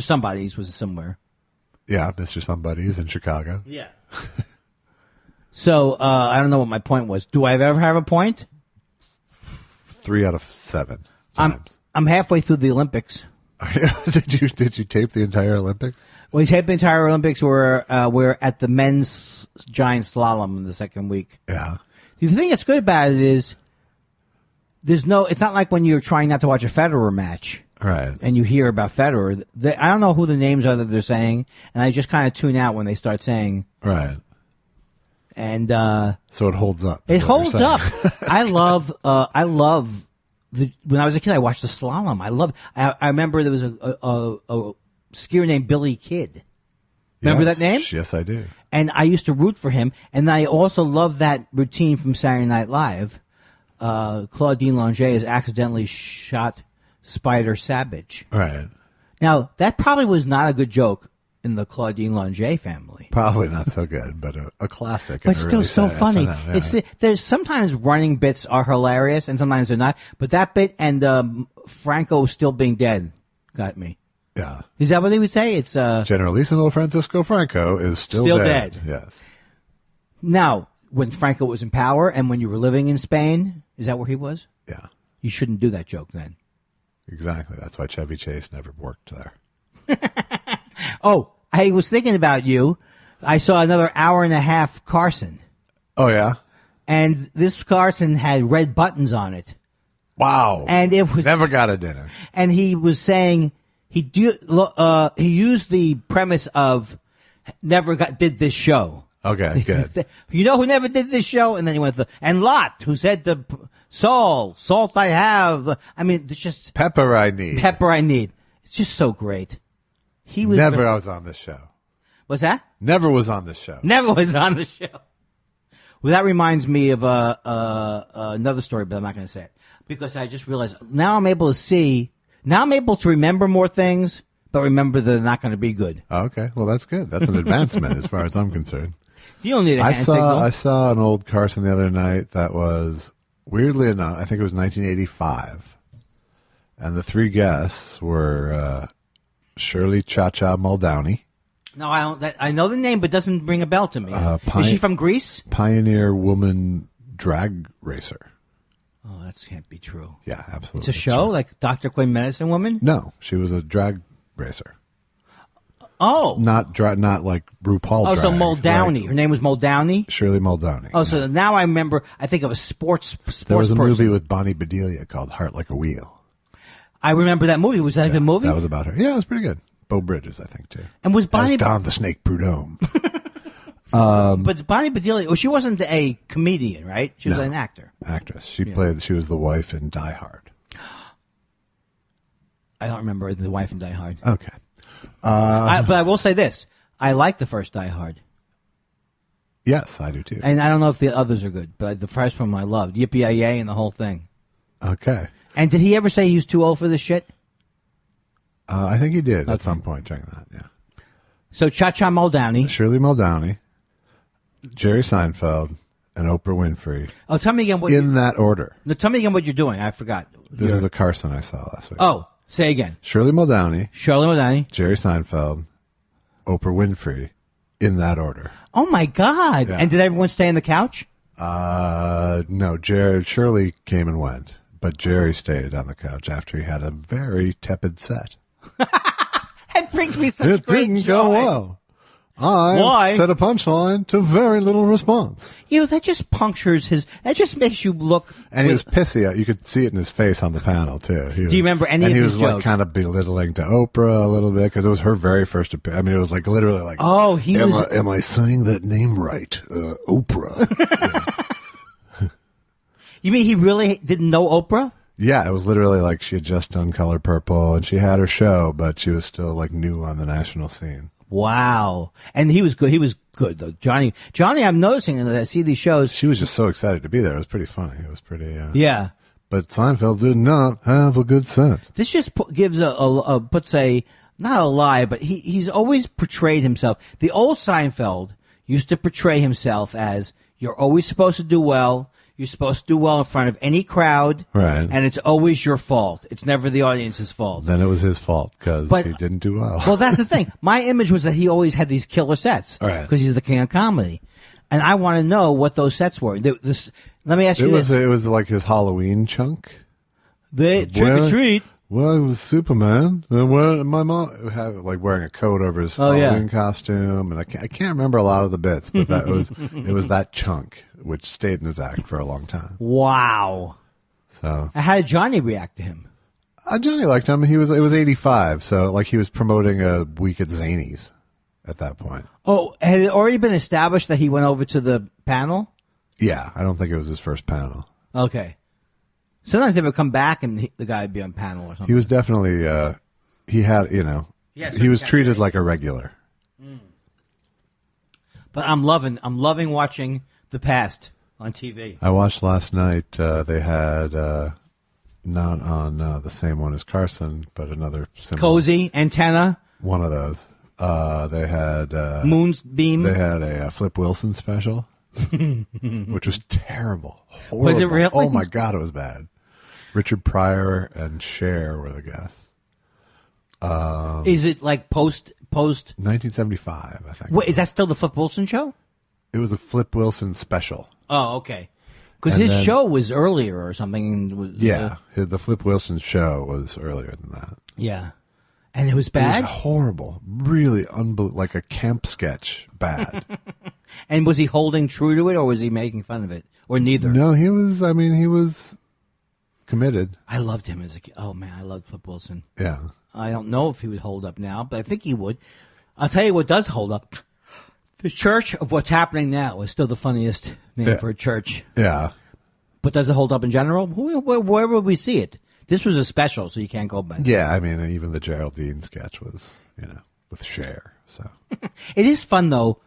Somebody's was somewhere. Yeah, Mr. Somebody's in Chicago. Yeah. So I don't know what my point was. Do I ever have a point? 3 out of 7 times. I'm halfway through the Olympics. Did you tape the entire Olympics? We taped the entire Olympics. We're at the men's giant slalom in the second week. Yeah. The thing that's good about it is it's not like when you're trying not to watch a Federer match. Right. And you hear about Federer. I don't know who the names are that they're saying, and I just kind of tune out when they start saying. Right. And so it holds up. It holds up. I love when I was a kid, I watched the slalom. I remember there was a skier named Billy Kidd. Remember that name? Yes, I do. And I used to root for him. And I also love that routine from Saturday Night Live. Claudine Longet has accidentally shot Spider Savage. Right. Now, that probably was not a good joke in the Claudine Longet family. Probably not so good, but a classic. But still so funny. SNL, there's sometimes running bits are hilarious and sometimes they're not. But that bit and Franco still being dead got me. Yeah. Is that what they would say? It's Generalissimo Francisco Franco is still dead. Yes. Now, when Franco was in power and when you were living in Spain, is that where he was? Yeah. You shouldn't do that joke then. Exactly. That's why Chevy Chase never worked there. Oh, I was thinking about you. I saw another hour and a half Carson. Oh, yeah? And this Carson had red buttons on it. Wow. And it was never got a dinner. And he was saying he used the premise of did this show. Okay, good. You know who never did this show? And then he went and Lot, who said to Saul, salt I have. I mean, it's just pepper I need. Pepper I need. It's just so great. He was never was on the show. What's that? Never was on the show. Never was on the show. Well, that reminds me of another story, but I'm not going to say it because I just realized now I'm able to remember more things, but remember they're not going to be good. Okay, well that's good. That's an advancement as far as I'm concerned. You don't need a hand signal. I saw an old Carson the other night that was, weirdly enough, I think it was 1985, and the three guests were Shirley Cha-Cha Muldowney. No, I don't. I know the name, but it doesn't ring a bell to me. Is she from Greece? Pioneer woman drag racer. Oh, that can't be true. Yeah, absolutely. It's a show like Dr. Quinn Medicine Woman? No, she was a drag racer. Oh. Not like RuPaul drag. So Muldowney. Her name was Muldowney? Shirley Muldowney. Oh, so now I remember, I think of a sports There was a person. movie with Bonnie Bedelia called Heart Like a Wheel. I remember that movie. Was that a good movie? That was about her. Yeah, it was pretty good. Bo Bridges, I think, too. And was Bonnie... Don the Snake Prudhomme. But Bonnie Bedelia, well, she wasn't a comedian, right? She was an actor. Actress. She was the wife in Die Hard. I don't remember the wife in Die Hard. Okay. But I will say this. I like the first Die Hard. Yes, I do too. And I don't know if the others are good, but the first one I loved. Yippee-yay and the whole thing. Okay. And did he ever say he was too old for this shit? I think he did at some point during that, yeah. So Cha-Cha Muldowney. Shirley Muldowney, Jerry Seinfeld, and Oprah Winfrey. Oh, tell me again what in that order. No, tell me again what you're doing. I forgot. This is a Carson I saw last week. Oh, say again. Shirley Muldowney, Jerry Seinfeld, Oprah Winfrey, in that order. Oh my God! Yeah. And did everyone stay on the couch? No. Shirley came and went, but Jerry stayed on the couch after he had a very tepid set. That brings me such great didn't joy. go well. I said a punchline to very little response. That just punctures that just makes you look. And he was pissy. You could see it in his face on the panel, too. Do you remember any of his jokes? And he was like kind of belittling to Oprah a little bit because it was her very first appearance. I mean, it was like literally like, am I saying that name right? Oprah. You mean he really didn't know Oprah? Yeah, it was literally like she had just done Color Purple and she had her show, but she was still like new on the national scene. Wow. And he was good. He was good, though. Johnny, I'm noticing that I see these shows. She was just so excited to be there. It was pretty funny. It was pretty... yeah. But Seinfeld did not have a good set. This just gives puts a, not a lie, but he's always portrayed himself. The old Seinfeld used to portray himself as, you're always supposed to do well. You're supposed to do well in front of any crowd. Right. And it's always your fault. It's never the audience's fault. Then it was his fault because he didn't do well. Well, that's the thing. My image was that he always had these killer sets. Right. Because he's the king of comedy. And I want to know what those sets were. Let me ask you this. It was like his Halloween chunk. Trick or treat. Well, it was Superman. And my mom had like wearing a coat over his Halloween costume, and I can't remember a lot of the bits, but that was it was that chunk which stayed in his act for a long time. Wow. So how did Johnny react to him? Johnny liked him. It was 85, so like he was promoting a week at Zanies at that point. Oh, had it already been established that he went over to the panel? Yeah, I don't think it was his first panel. Okay. Sometimes they would come back and the guy would be on panel or something. He was definitely, he had, he was treated like a regular. But I'm loving watching The Past on TV. I watched last night, they had, not on the same one as Carson, but another similar. Cozy, Antenna. One of those. They had, Moonbeam. They had a Flip Wilson special, which was terrible. Horrible. Was it really? Oh my God, it was bad. Richard Pryor and Cher were the guests. Is it like post? 1975, I think. Wait, is that still the Flip Wilson show? It was a Flip Wilson special. Oh, okay. Because his show was earlier or something. The Flip Wilson show was earlier than that. Yeah. And it was bad? It was horrible. Really like a camp sketch bad. And was he holding true to it, or was he making fun of it? Or neither? No, he was committed. I loved him as a kid. Oh, man, I loved Flip Wilson. Yeah. I don't know if he would hold up now, but I think he would. I'll tell you what does hold up. The Church of What's Happening Now is still the funniest name for a church. Yeah. But does it hold up in general? Where would we see it? This was a special, so you can't go back. Yeah, I mean, even the Geraldine sketch was, with Cher. So it is fun, though.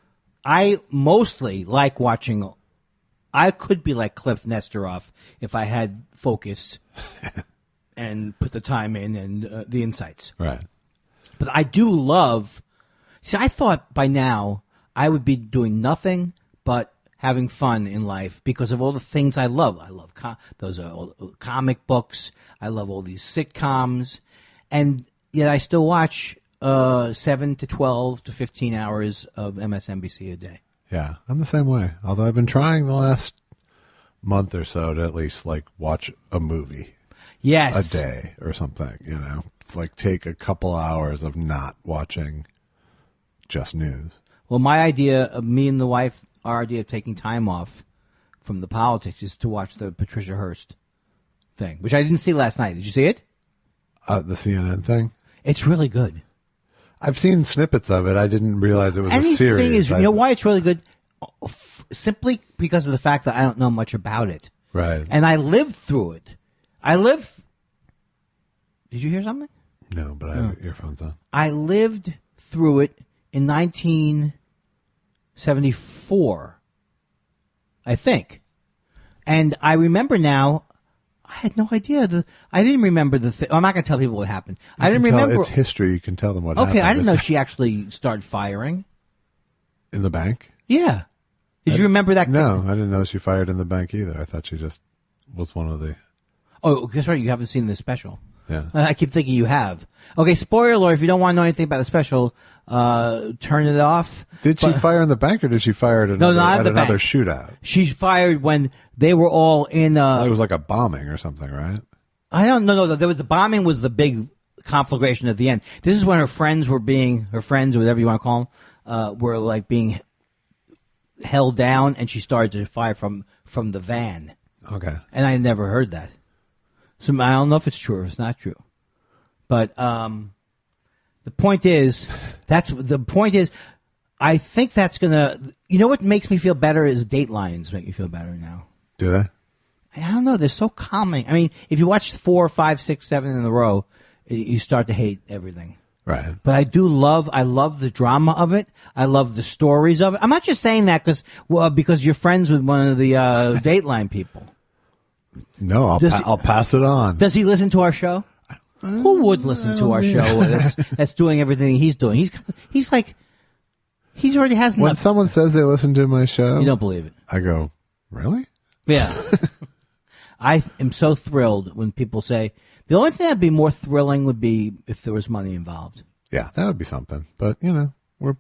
I mostly like watching. I could be like Cliff Nesteroff if I had focus and put the time in and the insights. Right. But I do love. See, I thought by now I would be doing nothing but having fun in life because of all the things I love. I love those are all comic books. I love all these sitcoms, and yet I still watch 7 to 12 to 15 hours of MSNBC a day. Yeah, I'm the same way. Although I've been trying the last month or so to at least like watch a movie. Yes. A day or something, like take a couple hours of not watching just news. Well, my idea of me and the wife, our idea of taking time off from the politics is to watch the Patricia Hearst thing, which I didn't see last night. Did you see it? The CNN thing? It's really good. I've seen snippets of it. I didn't realize it was a series. Thing is, you know why it's really good? Simply because of the fact that I don't know much about it. Right. And I lived through it. Did you hear something? No, but I have earphones on. I lived through it in 1974, I think. And I remember now, I had no idea. I didn't remember the thing. I'm not going to tell people what happened. I didn't remember. It's history. You can tell them what happened. Okay, I didn't know she actually started firing. In the bank? Yeah. Did you remember that? No, I didn't know she fired in the bank either. I thought she just was one of the... Oh, guess what? You haven't seen the special. Yeah. I keep thinking you have. Okay, spoiler alert, if you don't want to know anything about the special, turn it off. Did she fire in the bank or did she fire at another shootout? She fired when they were all in... it was like a bombing or something, right? I don't know. No, there was the bombing was the big conflagration at the end. This is when her friends, whatever you want to call them, were like being held down, and she started to fire from the van. Okay. And I never heard that. So I don't know if it's true or if it's not true. But the point is, I think that's going to, you know what makes me feel better is Datelines make me feel better now. Do they? I don't know. They're so calming. I mean, if you watch 4, 5, 6, 7 in a row, you start to hate everything. Right. But I love the drama of it. I love the stories of it. I'm not just saying that because you're friends with one of the Dateline people. No, I'll pass it on. Does he listen to our show? Who would listen to our show that's doing everything he's doing? He's like, he already has enough. When someone says they listen to my show, you don't believe it. I go, really? Yeah. I am so thrilled when people say, the only thing that'd be more thrilling would be if there was money involved. Yeah, that would be something. But, we're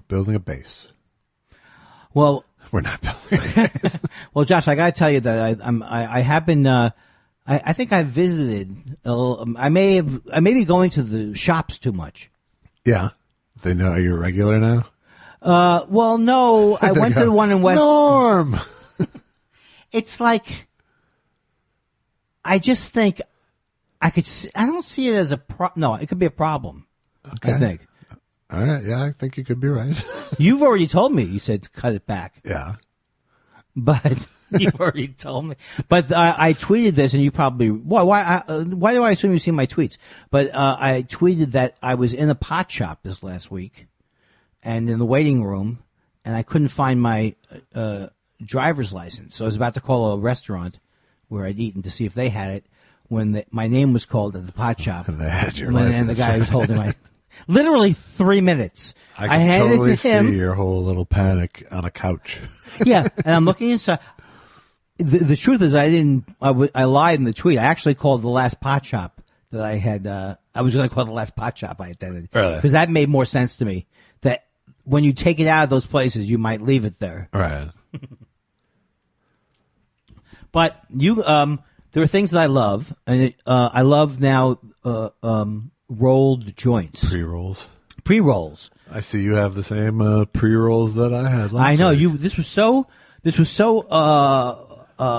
building a base. Well, we're not building a base. Well, Josh, I got to tell you that I have been I think I visited. I may be going to the shops too much. Yeah. They know you're a regular now? Well, no. I went to the one in West. Norm! It's like, I just think I don't see it as a no, it could be a problem. Okay. I think. All right. Yeah, I think you could be right. You've already told me. You said cut it back. Yeah. But you've already told me. But I tweeted this, and you probably why do I assume you've seen my tweets? But I tweeted that I was in a pot shop this last week, and in the waiting room, and I couldn't find my driver's license. So I was about to call a restaurant where I'd eaten to see if they had it. When my name was called at the pot shop, And they had your license. and the guy was holding my. Literally 3 minutes. I can handed totally it to him. see your whole little panic on a couch. Yeah, and I'm looking inside. The truth is, I lied in the tweet. I actually called the last pot shop that I had. I was going to call the last pot shop I attended. Really? Because that made more sense to me. That when you take it out of those places, you might leave it there. Right. But there are things that I love, and I love now rolled joints, pre-rolls. I see you have the same pre-rolls that I had last I know week. you. This was so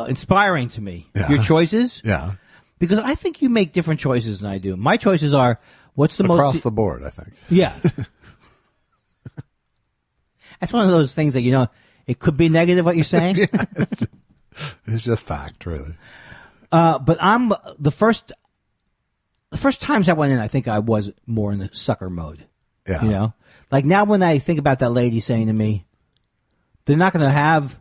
inspiring to me. Yeah. Your choices, Yeah. because I think you make different choices than I do. My choices are what's the Across most the board, I think. yeah. That's one of those things that it could be negative what you're saying. Yeah, it's just fact, really. But I'm the first times I went in, I think I was more in the sucker mode. Yeah. Like now when I think about that lady saying to me, they're not going to have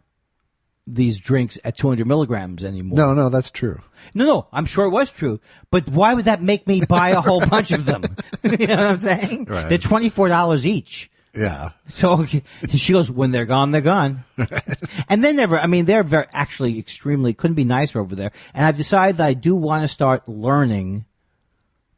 these drinks at 200 milligrams anymore. No, that's true. No, I'm sure it was true. But why would that make me buy a whole bunch of them? You know what I'm saying? Right. They're $24 each. Yeah. So she goes, when they're gone, they're gone. And they're very, actually extremely, couldn't be nicer over there. And I've decided that I do want to start learning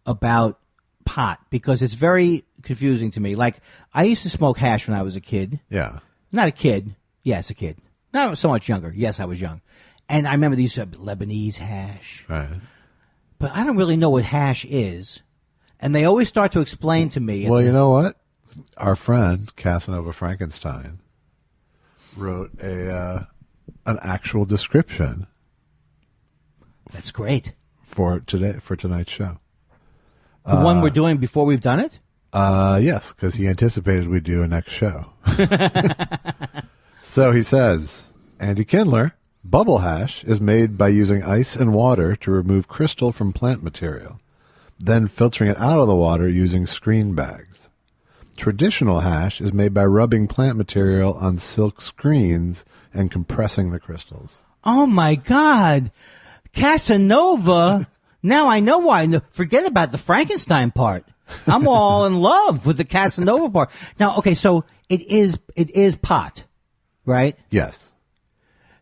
about pot because it's very confusing to me. Like, I used to smoke hash when I was a kid. Yeah. Not a kid. Yes, a kid. Not so much younger. Yes, I was young. And I remember these Lebanese hash. Right. But I don't really know what hash is. And they always start to explain to me. Well, you know what? Our friend, Casanova Frankenstein, wrote an actual description. That's great. For tonight's show. The one we're doing before we've done it? Yes, because he anticipated we'd do a next show. So he says, Andy Kindler, bubble hash is made by using ice and water to remove crystal from plant material, then filtering it out of the water using screen bags. Traditional hash is made by rubbing plant material on silk screens and compressing the crystals. Oh, my God. Casanova. Now I know why. No, forget about the Frankenstein part. I'm all in love with the Casanova part. Now, okay, so it is pot, right? Yes.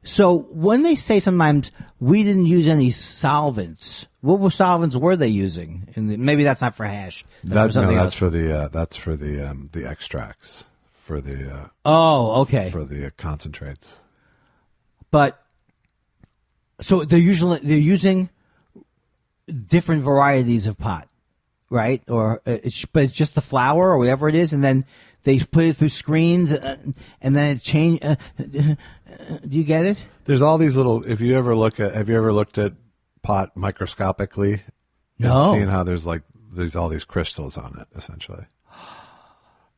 So when they say sometimes we didn't use any solvents, what solvents were they using? And maybe that's not for hash. That's for the extracts for the for the concentrates. But so they're using different varieties of pot, right? Or but it's just the flour or whatever it is, and then they put it through screens, and then it change. Do you get it? There's all these little. Have you ever looked at pot microscopically? No. And seeing how there's all these crystals on it, essentially.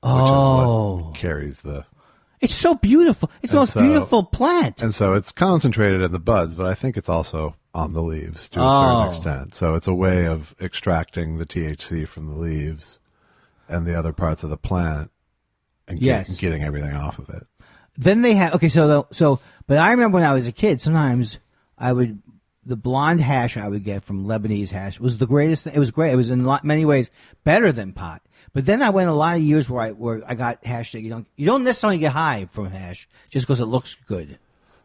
Oh. Which is what carries the. It's so beautiful. It's the most beautiful plant. And so it's concentrated in the buds, but I think it's also on the leaves to a certain extent. So it's a way of extracting the THC from the leaves and the other parts of the plant and getting everything off of it. Then they have but I remember when I was a kid, sometimes the blonde hash I would get from Lebanese hash was the greatest thing. It was great. It was in many ways better than pot. But then I went a lot of years where I got hash that you don't necessarily get high from hash just because it looks good.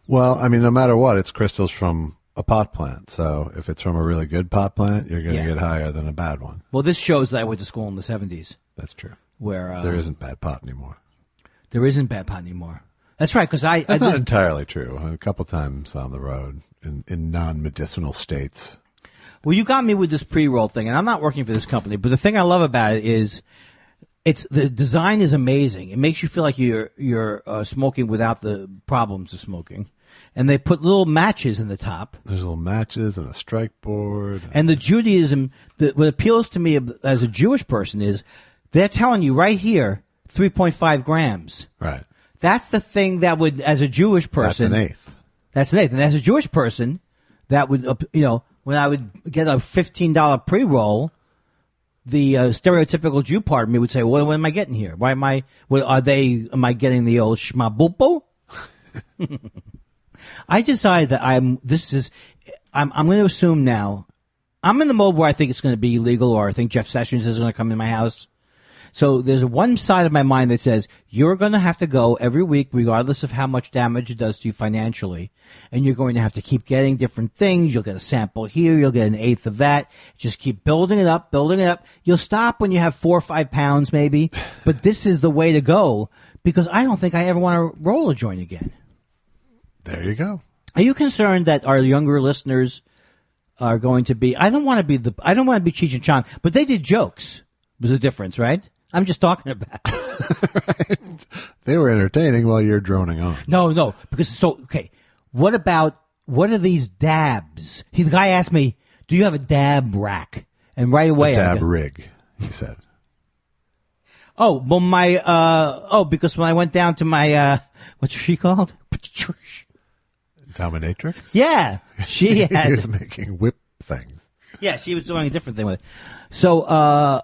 Well, I mean, no matter what, it's crystals from a pot plant. So if it's from a really good pot plant, you're going to get higher than a bad one. Well, this shows that I went to school in the 70s. That's true. Where there isn't bad pot anymore. There isn't bad pot anymore. That's right, because That's not entirely true. A couple times on the road in non-medicinal states. Well, you got me with this pre-roll thing, and I'm not working for this company, but the thing I love about it is the design is amazing. It makes you feel like you're smoking without the problems of smoking. And they put little matches in the top. There's little matches and a strike board. And the Judaism, what appeals to me as a Jewish person is they're telling you right here, 3.5 grams. Right. That's the thing that would, as a Jewish person. That's an eighth. And as a Jewish person, that would, when I would get a $15 pre-roll, the stereotypical Jew part of me would say, what am I getting here? Am I getting the old shmabupo? I decided that I'm going to assume now, I'm in the mode where I think it's going to be illegal, or I think Jeff Sessions is going to come in my house. So there's one side of my mind that says, you're going to have to go every week, regardless of how much damage it does to you financially. And you're going to have to keep getting different things. You'll get a sample here. You'll get an eighth of that. Just keep building it up, building it up. You'll stop when you have 4 or 5 pounds maybe. But this is the way to go, because I don't think I ever want to roll a joint again. There you go. Are you concerned that our younger listeners are going to be, I don't want to be Cheech and Chong, but they did jokes. There's a difference, right? I'm just talking about it. Right. They were entertaining while you're droning on. No, because okay. What are these dabs? The guy asked me, do you have a dab rack? And right away, a dab rig, he said. Oh, well, because when I went down to my, what's she called? Dominatrix? Yeah. She had. He was making whip things. Yeah, she was doing a different thing with it. So,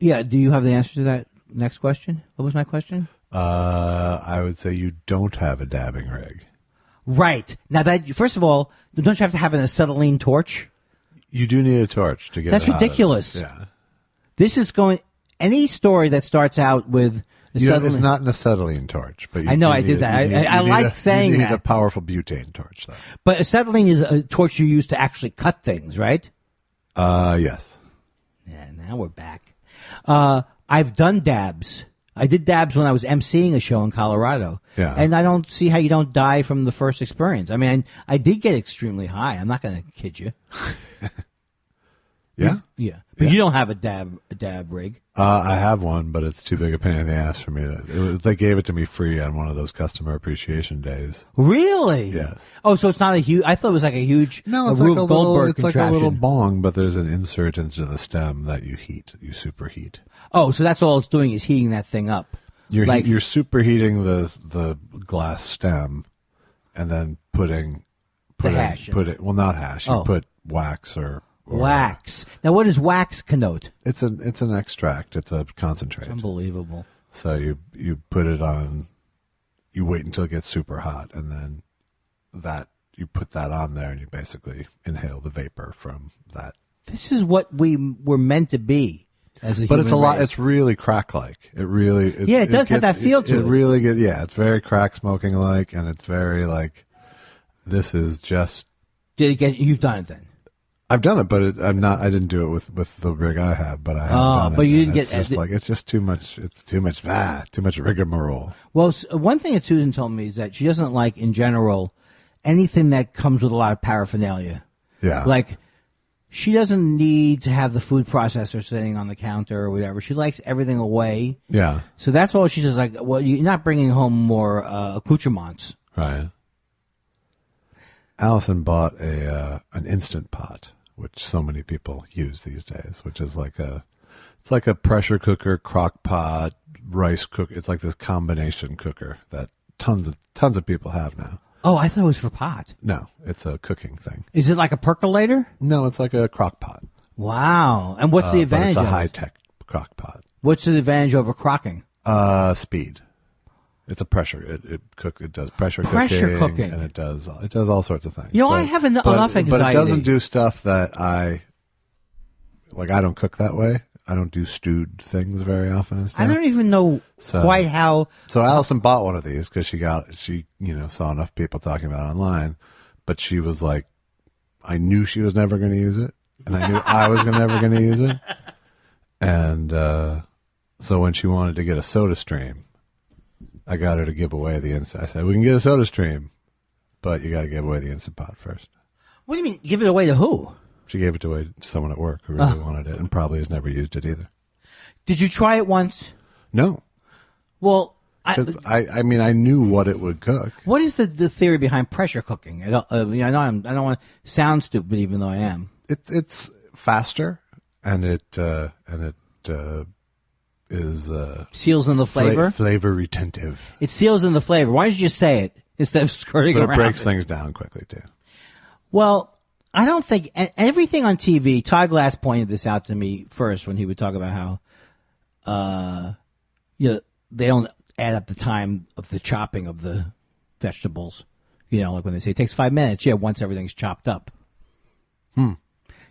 yeah, do you have the answer to that next question? What was my question? I would say you don't have a dabbing rig. Right. Now, first of all, don't you have to have an acetylene torch? You do need a torch to get That's it out ridiculous. of it. Yeah. This is any story that starts out with acetylene. It's not an acetylene torch. But I know I did that. I like saying that. You need a powerful butane torch, though. But acetylene is a torch you use to actually cut things, right? Yes. Yeah, now we're back. I've done dabs. I did dabs when I was emceeing a show in Colorado. Yeah. And I don't see how you don't die from the first experience. I mean, I did get extremely high. I'm not going to kid you. Yeah? Yeah. But you don't have a dab rig. I have one, but it's too big a pain in the ass for me. They gave it to me free on one of those customer appreciation days. Really? Yes. Oh, so it's not a huge, I thought it was like a huge No, it's Rube like Goldberg like a little contraption. bong, but there's an insert into the stem that you superheat. Oh, so that's all it's doing is heating that thing up. You're superheating the glass stem, and then putting hash in it. Well, not hash. You put wax or wax. Now, what does wax connote? It's an extract. It's a concentrate. Unbelievable. So you put it on. You wait until it gets super hot, and then you put that on there, and you basically inhale the vapor from that. This is what we were meant to be. But it's a lot. It's really crack-like. It does have that feel to it. It really gets. Yeah, it's very crack smoking like, and it's very like. This is just. You've done it then? I've done it, but I'm not. I didn't do it with the rig I have, but I have done it. But you didn't it's just like it's just too much. It's too much rigmarole. Well, one thing that Susan told me is that she doesn't like, in general, anything that comes with a lot of paraphernalia. Yeah, like. She doesn't need to have the food processor sitting on the counter or whatever. She likes everything away. Yeah. So that's all she says. Like, well, you're not bringing home more accoutrements. Right. Allison bought an Instant Pot, which so many people use these days, which is it's like a pressure cooker, crock pot, rice cooker. It's like this combination cooker that tons of people have now. Oh, I thought it was for pot. No, it's a cooking thing. Is it like a percolator? No, it's like a crock pot. Wow. And what's the advantage but it's of a high-tech crock pot. What's the advantage over crocking? Speed. It's a pressure. It does pressure cooking. And it does all sorts of things. I have enough anxiety. But it doesn't do stuff that I don't cook that way. I don't do stewed things very often and stuff. I don't even know quite how. So Allison bought one of these because she saw enough people talking about it online, but she was like, I knew she was never going to use it, and I knew I was never going to use it, and so when she wanted to get a Soda Stream, I got her to give away the Instant. I said, we can get a Soda Stream, but you got to give away the Instant Pot first. What do you mean? Give it away to who? She gave it to someone at work who really wanted it and probably has never used it either. Did you try it once? No. Well, I mean, I knew what it would cook. what is the theory behind pressure cooking? I don't want to sound stupid, even though I am. It's faster, and it is Seals in the flavor? Flavor retentive. It seals in the flavor. Why don't you just say it instead of skirting But around? it breaks things down quickly, too. Well, I don't think everything on TV. Todd Glass pointed this out to me first when he would talk about how, they don't add up the time of the chopping of the vegetables. Like when they say it takes 5 minutes. Yeah, once everything's chopped up. You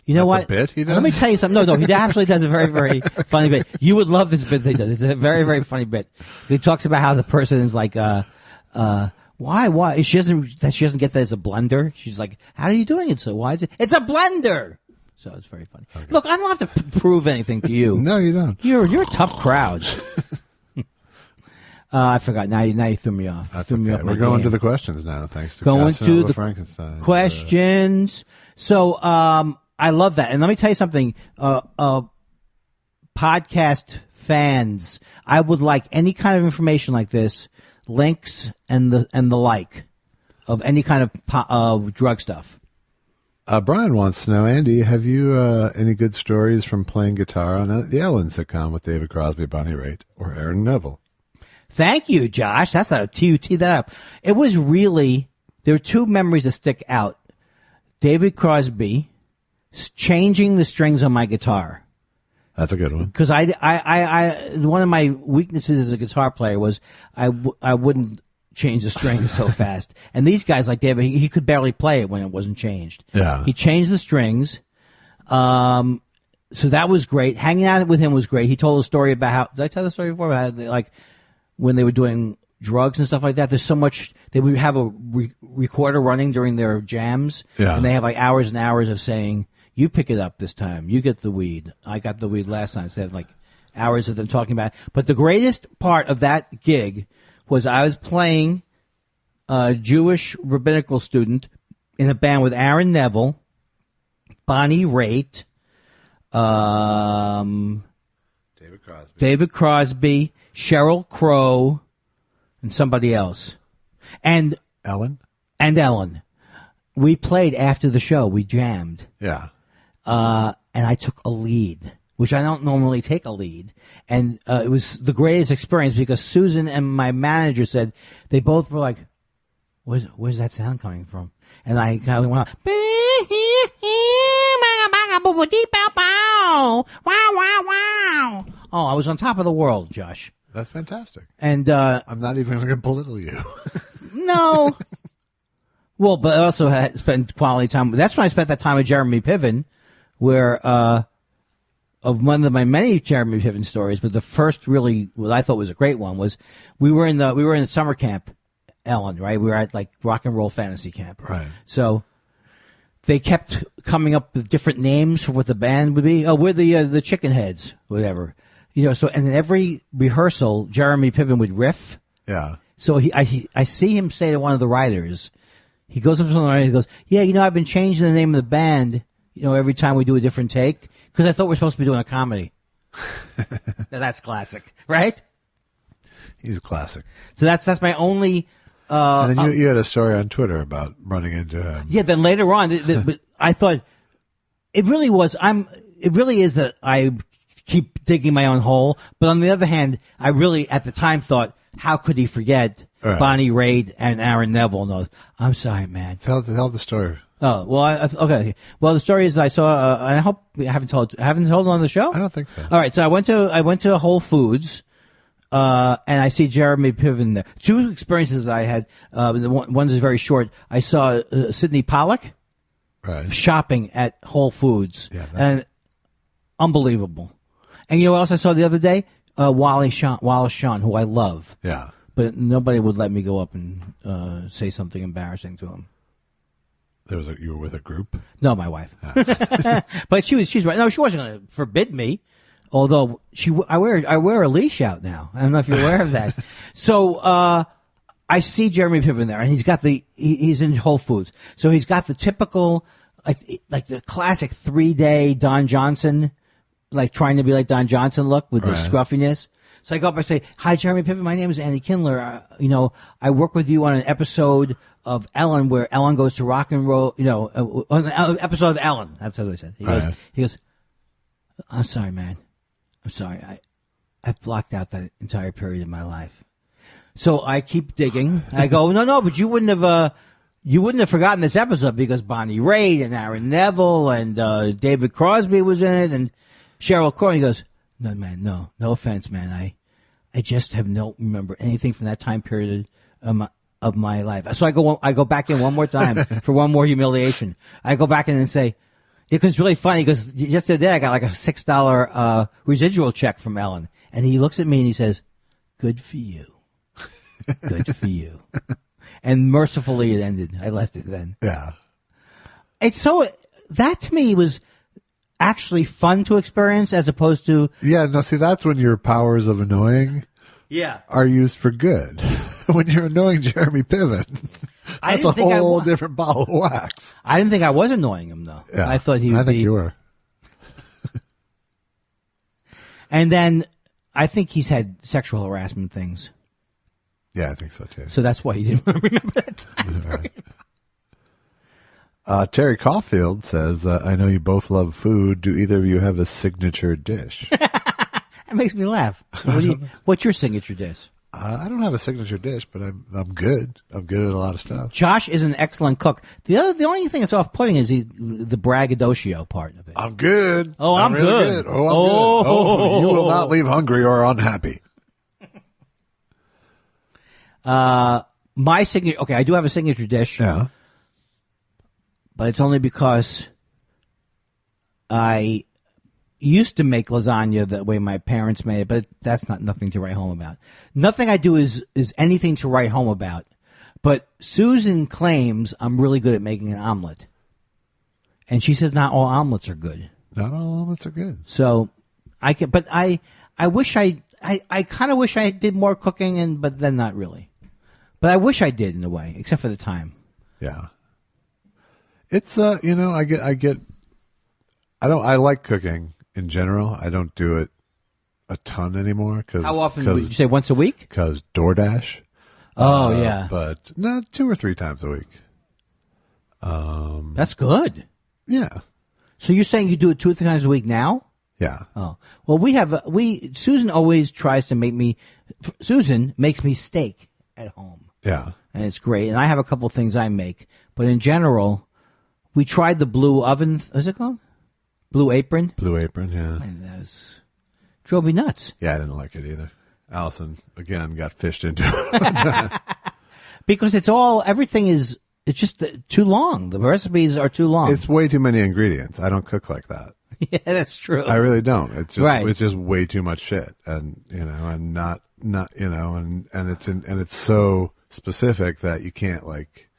know That's what? a bit he does? Let me tell you something. No, he absolutely does a very, very funny bit. You would love this bit that he does. It's a very, very funny bit. He talks about how the person is like, why? She doesn't get that it's a blender. She's like, how are you doing it? So why is it? It's a blender. So it's very funny. Okay. Look, I don't have to prove anything to you. No, you don't. You're a tough crowd. I forgot. Now you threw me off. That's okay. We're going to the questions now. Thanks to the Frankenstein. Questions. So I love that. And let me tell you something. Podcast fans, I would like any kind of information like this, links and the like of any kind of drug stuff. Brian wants to know, Andy, have you any good stories from playing guitar on the Ellen sitcom with David Crosby, Bonnie Raitt, or Aaron Neville? Thank you, Josh. That's how you tee that up. It was really, there are two memories that stick out. David Crosby changing the strings on my guitar. That's a good one. Because I one of my weaknesses as a guitar player was I wouldn't change the strings so fast. And these guys like David, he could barely play it when it wasn't changed. Yeah. He changed the strings. So that was great. Hanging out with him was great. He told a story about how, did I tell the story before? About how, like, when they were doing drugs and stuff like that, there's so much, they would have a recorder running during their jams. Yeah. And they have like hours and hours of saying, you pick it up this time. You get the weed. I got the weed last time. So they had like hours of them talking about it. But the greatest part of that gig was I was playing a Jewish rabbinical student in a band with Aaron Neville, Bonnie Raitt, David Crosby, Sheryl Crow, and somebody else. And Ellen? And Ellen. We played after the show. We jammed. Yeah. And I took a lead, which I don't normally take a lead. And it was the greatest experience because Susan and my manager said, they both were like, where's that sound coming from? And I kind of went, oh, I was on top of the world, Josh. That's fantastic. And I'm not even going to belittle you. No. Well, but I also had spent quality time. That's when I spent that time with Jeremy Piven, where of one of my many Jeremy Piven stories. But the first, really, what I thought was a great one was we were in the summer camp, Ellen. Right, we were at like rock and roll fantasy camp. Right. So they kept coming up with different names for what the band would be. Oh, we're the Chicken Heads, whatever. So and in every rehearsal, Jeremy Piven would riff. Yeah. So I see him say to one of the writers, he goes up to the writer and he goes, yeah, I've been changing the name of the band, every time we do a different take, because I thought we're supposed to be doing a comedy. Now, that's classic, right? He's classic. So that's my only. And then you had a story on Twitter about running into him. Yeah. Then later on, but I thought it really was. It really is that I keep digging my own hole. But on the other hand, I really at the time thought, how could he forget Bonnie Raitt and Aaron Neville? No, I'm sorry, man. Tell the story. Oh, well, okay. Well, the story is I saw, I hope I haven't told it on the show? I don't think so. All right, so I went to Whole Foods, and I see Jeremy Piven there. Two experiences that I had, one is very short. I saw Sidney Pollack shopping at Whole Foods, and unbelievable. And you know what else I saw the other day? Wallace Shawn, who I love. Yeah. But nobody would let me go up and say something embarrassing to him. You were with a group? No, my wife. But she's right. No, she wasn't going to forbid me. Although I wear a leash out now. I don't know if you're aware of that. So I see Jeremy Piven there, and he's in Whole Foods. So he's got the typical like the classic 3-day Don Johnson, like trying to be like Don Johnson look with the scruffiness. So I go up and say, "Hi, Jeremy Piven. My name is Andy Kindler. I work with you on an episode of Ellen where Ellen goes to rock and roll. On an episode of Ellen." That's what I said. He goes, "I'm sorry, man. I'm sorry. I've blocked out that entire period of my life." So I keep digging. I go, no, but you wouldn't have forgotten this episode because Bonnie Raitt and Aaron Neville and David Crosby was in it and Cheryl Crow. He goes, "No, man, no offense, man. I just have no remember anything from that time period of my life." So I go back in one more time for one more humiliation. I go back in and say, because it's really funny because just today I got like a $6 residual check from Ellen, and he looks at me and he says, "Good for you, good for you." And mercifully it ended. I left it then. Yeah. It's so that to me was actually fun to experience as opposed to See, that's when your powers of annoying are used for good. When you're annoying Jeremy Piven, that's a whole different bottle of wax. I didn't think I was annoying him though. Yeah, I thought he would I think you were. And then I think he's had sexual harassment things. Yeah, I think so too. So that's why he didn't remember that time. Terry Caulfield says, "I know you both love food. Do either of you have a signature dish?" That makes me laugh. What's your signature dish? I don't have a signature dish, but I'm good. I'm good at a lot of stuff. Josh is an excellent cook. The only thing that's off-putting is the braggadocio part of it. I'm good. Oh, I'm really good. Oh, I'm good. Oh, you will not leave hungry or unhappy. My signature. Okay, I do have a signature dish. Yeah. But it's only because I used to make lasagna the way my parents made it, but that's nothing to write home about. Nothing I do is anything to write home about. But Susan claims I'm really good at making an omelet. And she says not all omelets are good. Not all omelets are good. So I wish I kind of wish I did more cooking but then not really. But I wish I did in a way, except for the time. Yeah. It's I like cooking in general. I don't do it a ton anymore. How often would you say once a week? Because DoorDash. Oh, yeah. But no, 2 or 3 times a week. That's good. Yeah. So you're saying you do it 2 or 3 times a week now? Yeah. Oh. Well, Susan always tries to Susan makes me steak at home. Yeah. And it's great. And I have a couple things I make. But in general, we tried the blue oven. What's it called? Blue Apron? Blue Apron, yeah. And that drove me nuts. Yeah, I didn't like it either. Allison, again, got fished into it. Because it's just too long. The recipes are too long. It's way too many ingredients. I don't cook like that. Yeah, that's true. I really don't. It's just right. It's just way too much shit, and and not and it's so specific that you can't like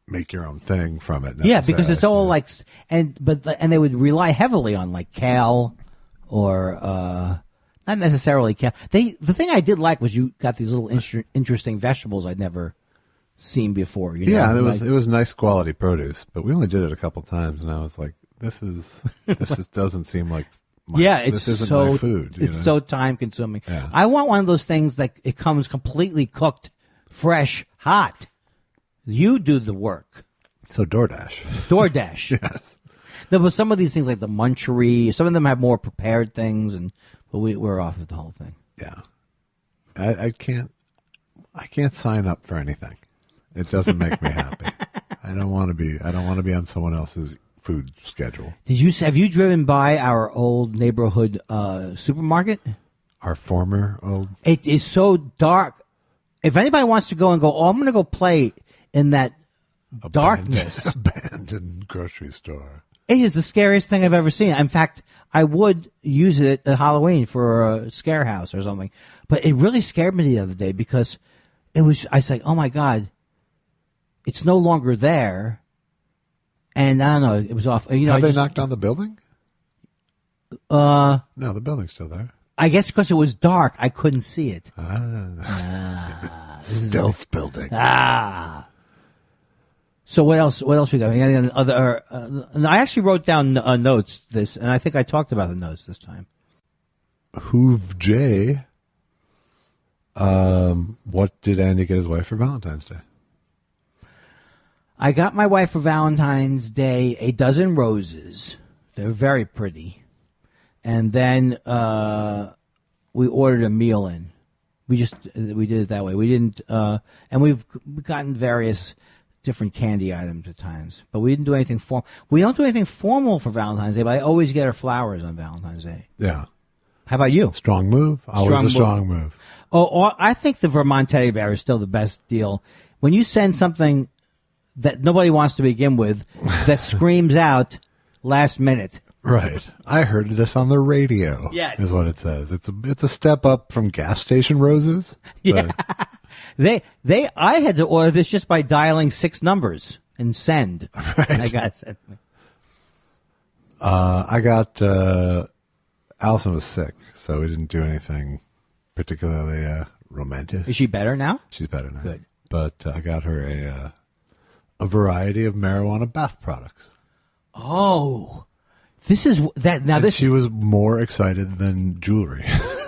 make your own thing from it. Yeah, because it's all like and they would rely heavily on like kale or not necessarily kale. The thing I did like was you got these little interesting vegetables I'd never seen before. Yeah, and it was nice quality produce, but we only did it a couple times, and I was like, this doesn't seem like this isn't my food. It's so time consuming. Yeah. I want one of those things that it comes completely cooked, fresh, hot. You do the work. So DoorDash. Yes. There was some of these things like the Munchery. Some of them have more prepared things, but we're off of the whole thing. Yeah. I can't sign up for anything. It doesn't make me happy. I don't want to be on someone else's food schedule. Have you driven by our old neighborhood supermarket? Our former old. It is so dark. If anybody wants to go and go, I'm going to go play in that darkness. Abandoned grocery store. It is the scariest thing I've ever seen. In fact, I would use it at Halloween for a scare house or something. But it really scared me the other day because I was like, oh my God, it's no longer there. And I don't know, it was off. Have they knocked down the building? No, the building's still there. I guess because it was dark, I couldn't see it. Stealth building. So what else? What else we got? Any other? I actually wrote down notes this, and I think I talked about the notes this time. Hoove J. What did Andy get his wife for Valentine's Day? I got my wife for Valentine's Day a dozen roses. They're very pretty. And then we ordered a meal in. We did it that way. We didn't, and we've gotten various different candy items at times, but we didn't do anything formal. We don't do anything formal for Valentine's Day, but I always get her flowers on Valentine's Day. Yeah. How about you? Strong move. Always a strong move. Oh, I think the Vermont teddy bear is still the best deal. When you send something that nobody wants to begin with, that screams out last minute. Right. I heard this on the radio. Yes. Is what it says. It's a step up from gas station roses. Yeah. I had to order this just by dialing 6 numbers and send. Right. And I got it. I got Allison was sick, so we didn't do anything particularly romantic. Is she better now? She's better now. Good. But I got her a variety of marijuana bath products. Oh. This is that now. She was more excited than jewelry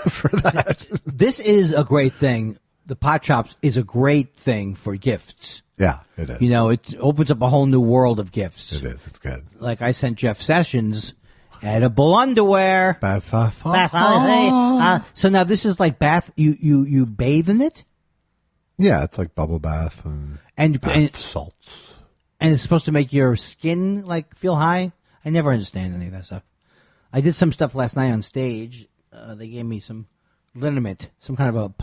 for that. This is a great thing. The pot shops is a great thing for gifts. Yeah, it is. You know, it opens up a whole new world of gifts. It is. It's good. Like I sent Jeff Sessions edible underwear. So now this is like bath. You bathe in it. Yeah, it's like bubble bath and bath salts. And it's supposed to make your skin like feel high. I never understand any of that stuff. I did some stuff last night on stage. They gave me some liniment, some kind of a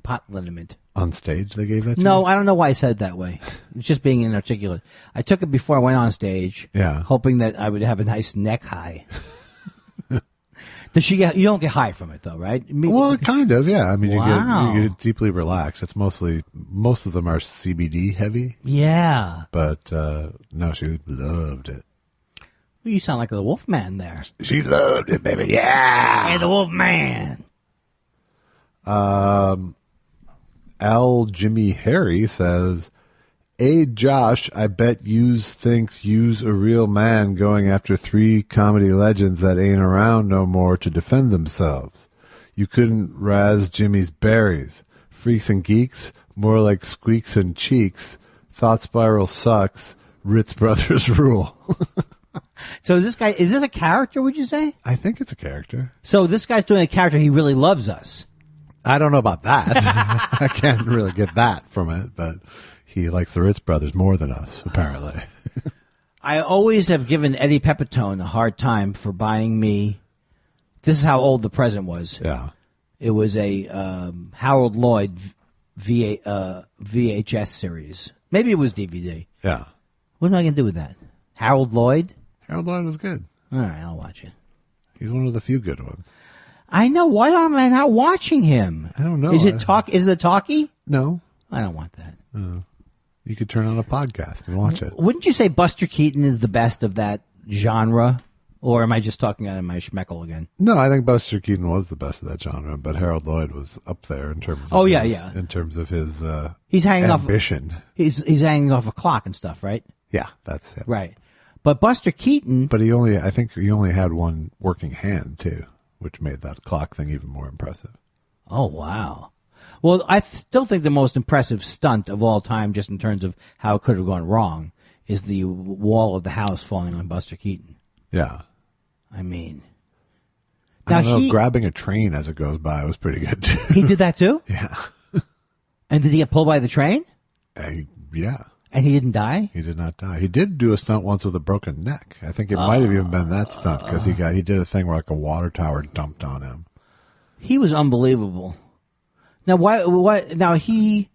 pot liniment. On stage they gave that to No, you? I don't know why I said it that way. It's just being inarticulate. I took it before I went on stage, hoping that I would have a nice neck high. Does she get? You don't get high from it though, right? Well, kind of, yeah. I mean, Wow. you get deeply relaxed. It's most of them are CBD heavy. Yeah. But no, she loved it. Well, you sound like the Wolfman there. She loved it, baby. Yeah. Hey, the Wolfman. Al Jimmy Harry says, "Hey Josh, I bet yous thinks yous a real man going after 3 comedy legends that ain't around no more to defend themselves. You couldn't razz Jimmy's berries. Freaks and geeks, more like squeaks and cheeks. Thought Spiral sucks. Ritz Brothers rule." So this guy, is this a character, would you say? I think it's a character. So this guy's doing a character. He really loves us. I don't know about that. I can't really get that from it, but he likes the Ritz Brothers more than us, apparently. I always have given Eddie Pepitone a hard time for buying me. This is how old the present was. Yeah. It was a Harold Lloyd VHS series. Maybe it was DVD. Yeah. What am I going to do with that? Harold Lloyd? Harold Lloyd was good. All right, I'll watch it. He's one of the few good ones. I know. Why am I not watching him? I don't know. Is it Is it a talkie? No. I don't want that. You could turn on a podcast and watch it. Wouldn't you say Buster Keaton is the best of that genre? Or am I just talking out of my schmeckle again? No, I think Buster Keaton was the best of that genre, but Harold Lloyd was up there in terms of in terms of his he's hanging ambition. He's hanging off a clock and stuff, right? Yeah, that's it. Right. But Buster Keaton... But I think he only had one working hand, too, which made that clock thing even more impressive. Oh, wow. Well, I still think the most impressive stunt of all time, just in terms of how it could have gone wrong, is the wall of the house falling on Buster Keaton. Yeah. I mean... I don't know, grabbing a train as it goes by was pretty good, too. He did that, too? Yeah. And did he get pulled by the train? Yeah. And he didn't die? He did not die. He did do a stunt once with a broken neck. I think it might have even been that stunt because he did a thing where like a water tower dumped on him. He was unbelievable. Now, do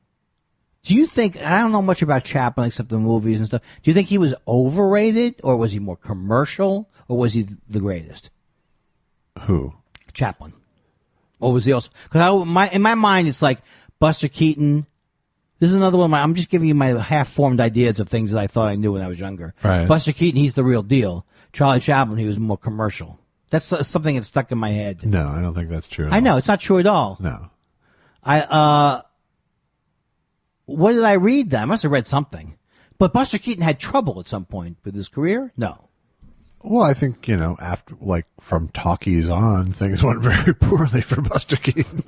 you think, I don't know much about Chaplin except the movies and stuff. Do you think he was overrated or was he more commercial or was he the greatest? Who? Chaplin. Or was he also, because in my mind it's like Buster Keaton. This is another one. I'm just giving you my half-formed ideas of things that I thought I knew when I was younger. Right. Buster Keaton, he's the real deal. Charlie Chaplin, he was more commercial. That's something that stuck in my head. No, I don't think that's true. I know it's not true at all. No. What did I read then? I must have read something. But Buster Keaton had trouble at some point with his career? No. Well, I think, after, from talkies on, things went very poorly for Buster Keaton.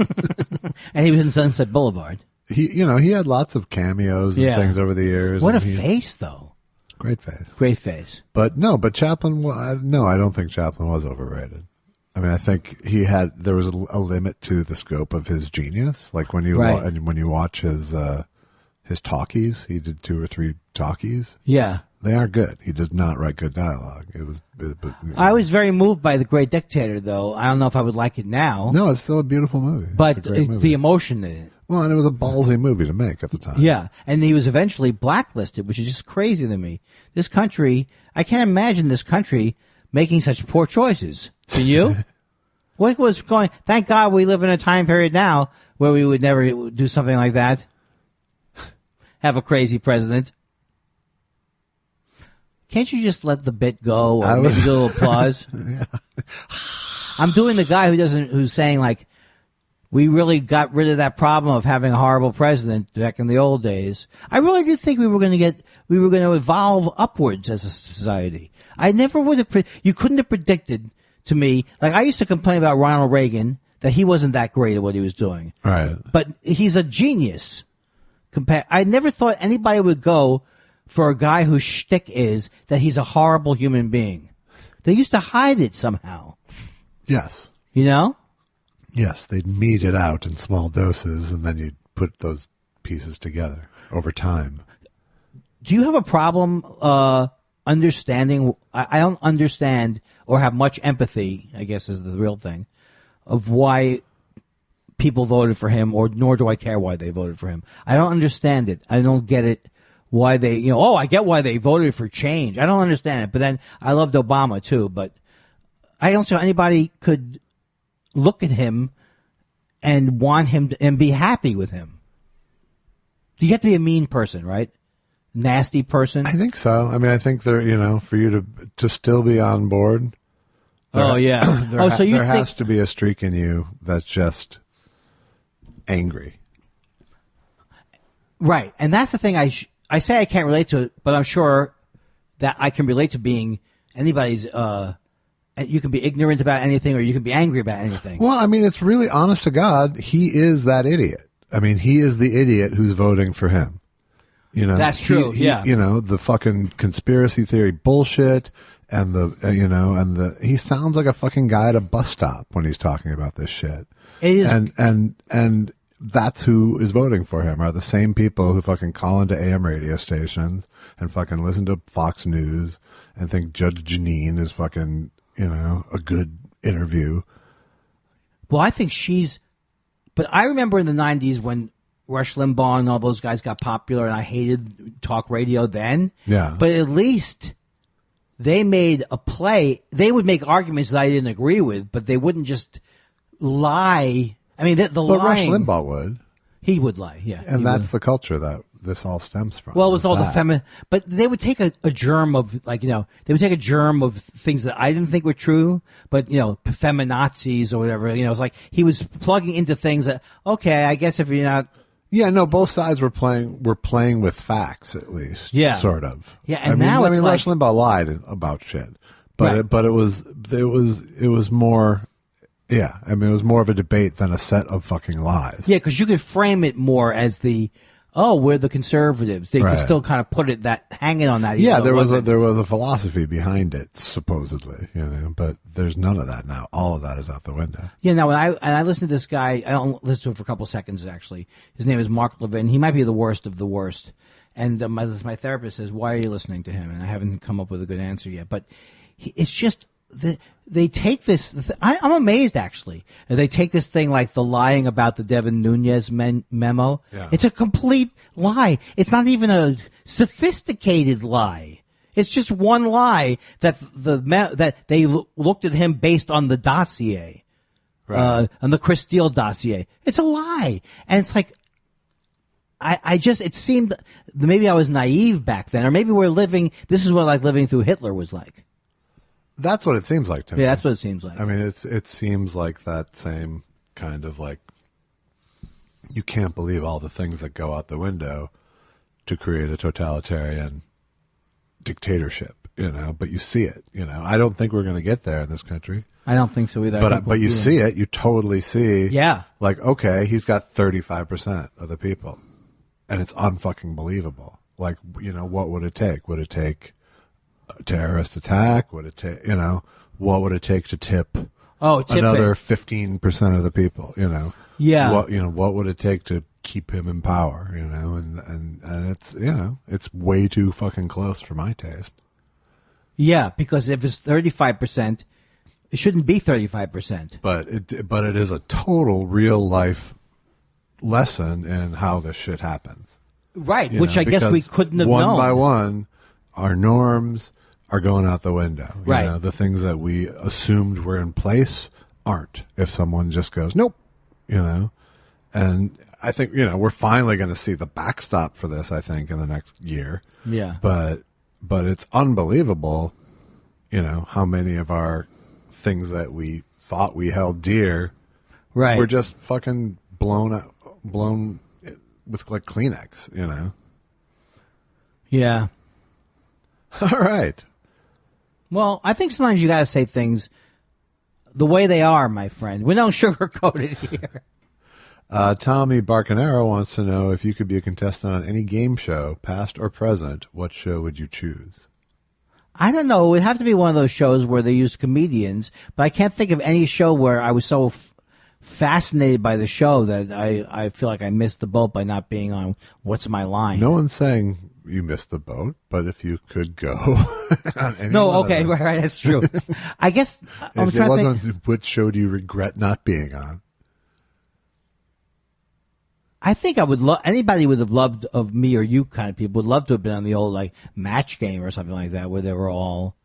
And he was in Sunset Boulevard. He had lots of cameos and things over the years. What a face, though. Great face. Great face. But Chaplin, I don't think Chaplin was overrated. I mean, I think there was a limit to the scope of his genius. Like when you watch his talkies, he did 2 or 3 talkies. Yeah. They aren't good. He does not write good dialogue. I was very moved by The Great Dictator, though. I don't know if I would like it now. No, it's still a beautiful movie. But the emotion in it. Well, and it was a ballsy movie to make at the time. Yeah, and he was eventually blacklisted, which is just crazy to me. This country, I can't imagine this country making such poor choices. Can you? What was going... Thank God we live in a time period now where we would never do something like that. Have a crazy president. Can't you just let the bit go or maybe do a little applause? Yeah. I'm doing the guy who's saying, like, we really got rid of that problem of having a horrible president back in the old days. I really did think we were going to evolve upwards as a society. I never would have, you couldn't have predicted to me, like I used to complain about Ronald Reagan, that he wasn't that great at what he was doing. Right. But he's a genius. I never thought anybody would go for a guy whose shtick is that he's a horrible human being. They used to hide it somehow. Yes. You know? Yes, they'd meet it out in small doses, and then you'd put those pieces together over time. Do you have a problem understanding? I don't understand or have much empathy, I guess is the real thing, of why people voted for him, nor do I care why they voted for him. I don't understand it. I don't get it. Why they, I get why they voted for change. I don't understand it. But then I loved Obama too. But I don't see how anybody could look at him and want him and be happy with him. You have to be a mean person, right? Nasty person. I think so. I mean, I think there, for you to still be on board. So you there has to be a streak in you that's just angry. Right. And that's the thing I say I can't relate to it, but I'm sure that I can relate to being anybody's, you can be ignorant about anything or you can be angry about anything. Well, I mean, it's really honest to God. He is that idiot. I mean, he is the idiot who's voting for him. That's true. Yeah. The fucking conspiracy theory bullshit and he sounds like a fucking guy at a bus stop when he's talking about this shit. It is. And that's who is voting for him are the same people who fucking call into AM radio stations and fucking listen to Fox News and think Judge Jeanine is fucking, a good interview. Well, I think but I remember in the 90s when Rush Limbaugh and all those guys got popular and I hated talk radio then. Yeah. But at least they made a play. They would make arguments that I didn't agree with, but they wouldn't just lie. I mean, the lying. Rush Limbaugh would. He would lie, yeah. And that's the culture that this all stems from. Well, it was all the feminine. But they would take a germ of, they would take a germ of things that I didn't think were true, but, feminazis or whatever. It's like he was plugging into things that, okay, I guess if you're not. Yeah, no, both sides were playing with facts, at least. Yeah. Sort of. Yeah, and now it's like. Rush Limbaugh lied about shit. But, right. it was more. Yeah, I mean, it was more of a debate than a set of fucking lies. Yeah, because you could frame it more as we're the conservatives. They could still kind of put it hanging on that. Yeah, there was a philosophy behind it, supposedly, but there's none of that now. All of that is out the window. Yeah, now when I listen to this guy, I don't listen to him for a couple of seconds actually. His name is Mark Levin. He might be the worst of the worst. And my therapist says, "Why are you listening to him?" And I haven't come up with a good answer yet. But it's just. They take this. I'm amazed, actually. They take this thing like the lying about the Devin Nunes memo. Yeah. It's a complete lie. It's not even a sophisticated lie. It's just one lie that that they looked at him based on the dossier, right. On the Chris Steele dossier. It's a lie, and it's like. It seemed maybe I was naive back then, or maybe this is what living through Hitler was like. That's what it seems like to me. Yeah, that's what it seems like. I mean, it seems like that same kind of you can't believe all the things that go out the window to create a totalitarian dictatorship, but you see it, I don't think we're going to get there in this country. I don't think so either. But you see it. You totally see. Yeah. Like, okay, he's got 35% of the people. And it's unfucking believable. Like, what would it take? Would it take a terrorist attack? Would it take, what would it take to tip another 15% of the people, Yeah. What would it take to keep him in power, and it's, it's way too fucking close for my taste. Yeah, because if it's 35%, it shouldn't be 35%. But it is a total real life lesson in how this shit happens. Right, which I guess we couldn't have known. One by one, our norms are going out the window. Right. The things that we assumed were in place aren't. If someone just goes, nope, and I think, we're finally going to see the backstop for this, I think, in the next year. Yeah. But it's unbelievable, how many of our things that we thought we held dear were just fucking blown with like Kleenex, Yeah. All right. Well, I think sometimes you got to say things the way they are, my friend. We don't sugarcoat it here. Tommy Barcanero wants to know if you could be a contestant on any game show, past or present, what show would you choose? I don't know. It would have to be one of those shows where they use comedians, but I can't think of any show where I was so fascinated by the show that I feel like I missed the boat by not being on What's My Line. No one's saying you missed the boat, but if you could go on any right, that's true. I guess I'm if it trying wasn't, to think. which show do you regret not being on? I think I would love, anybody would have loved, of me or you kind of people, would love to have been on the old, like, Match Game or something like that, where they were all,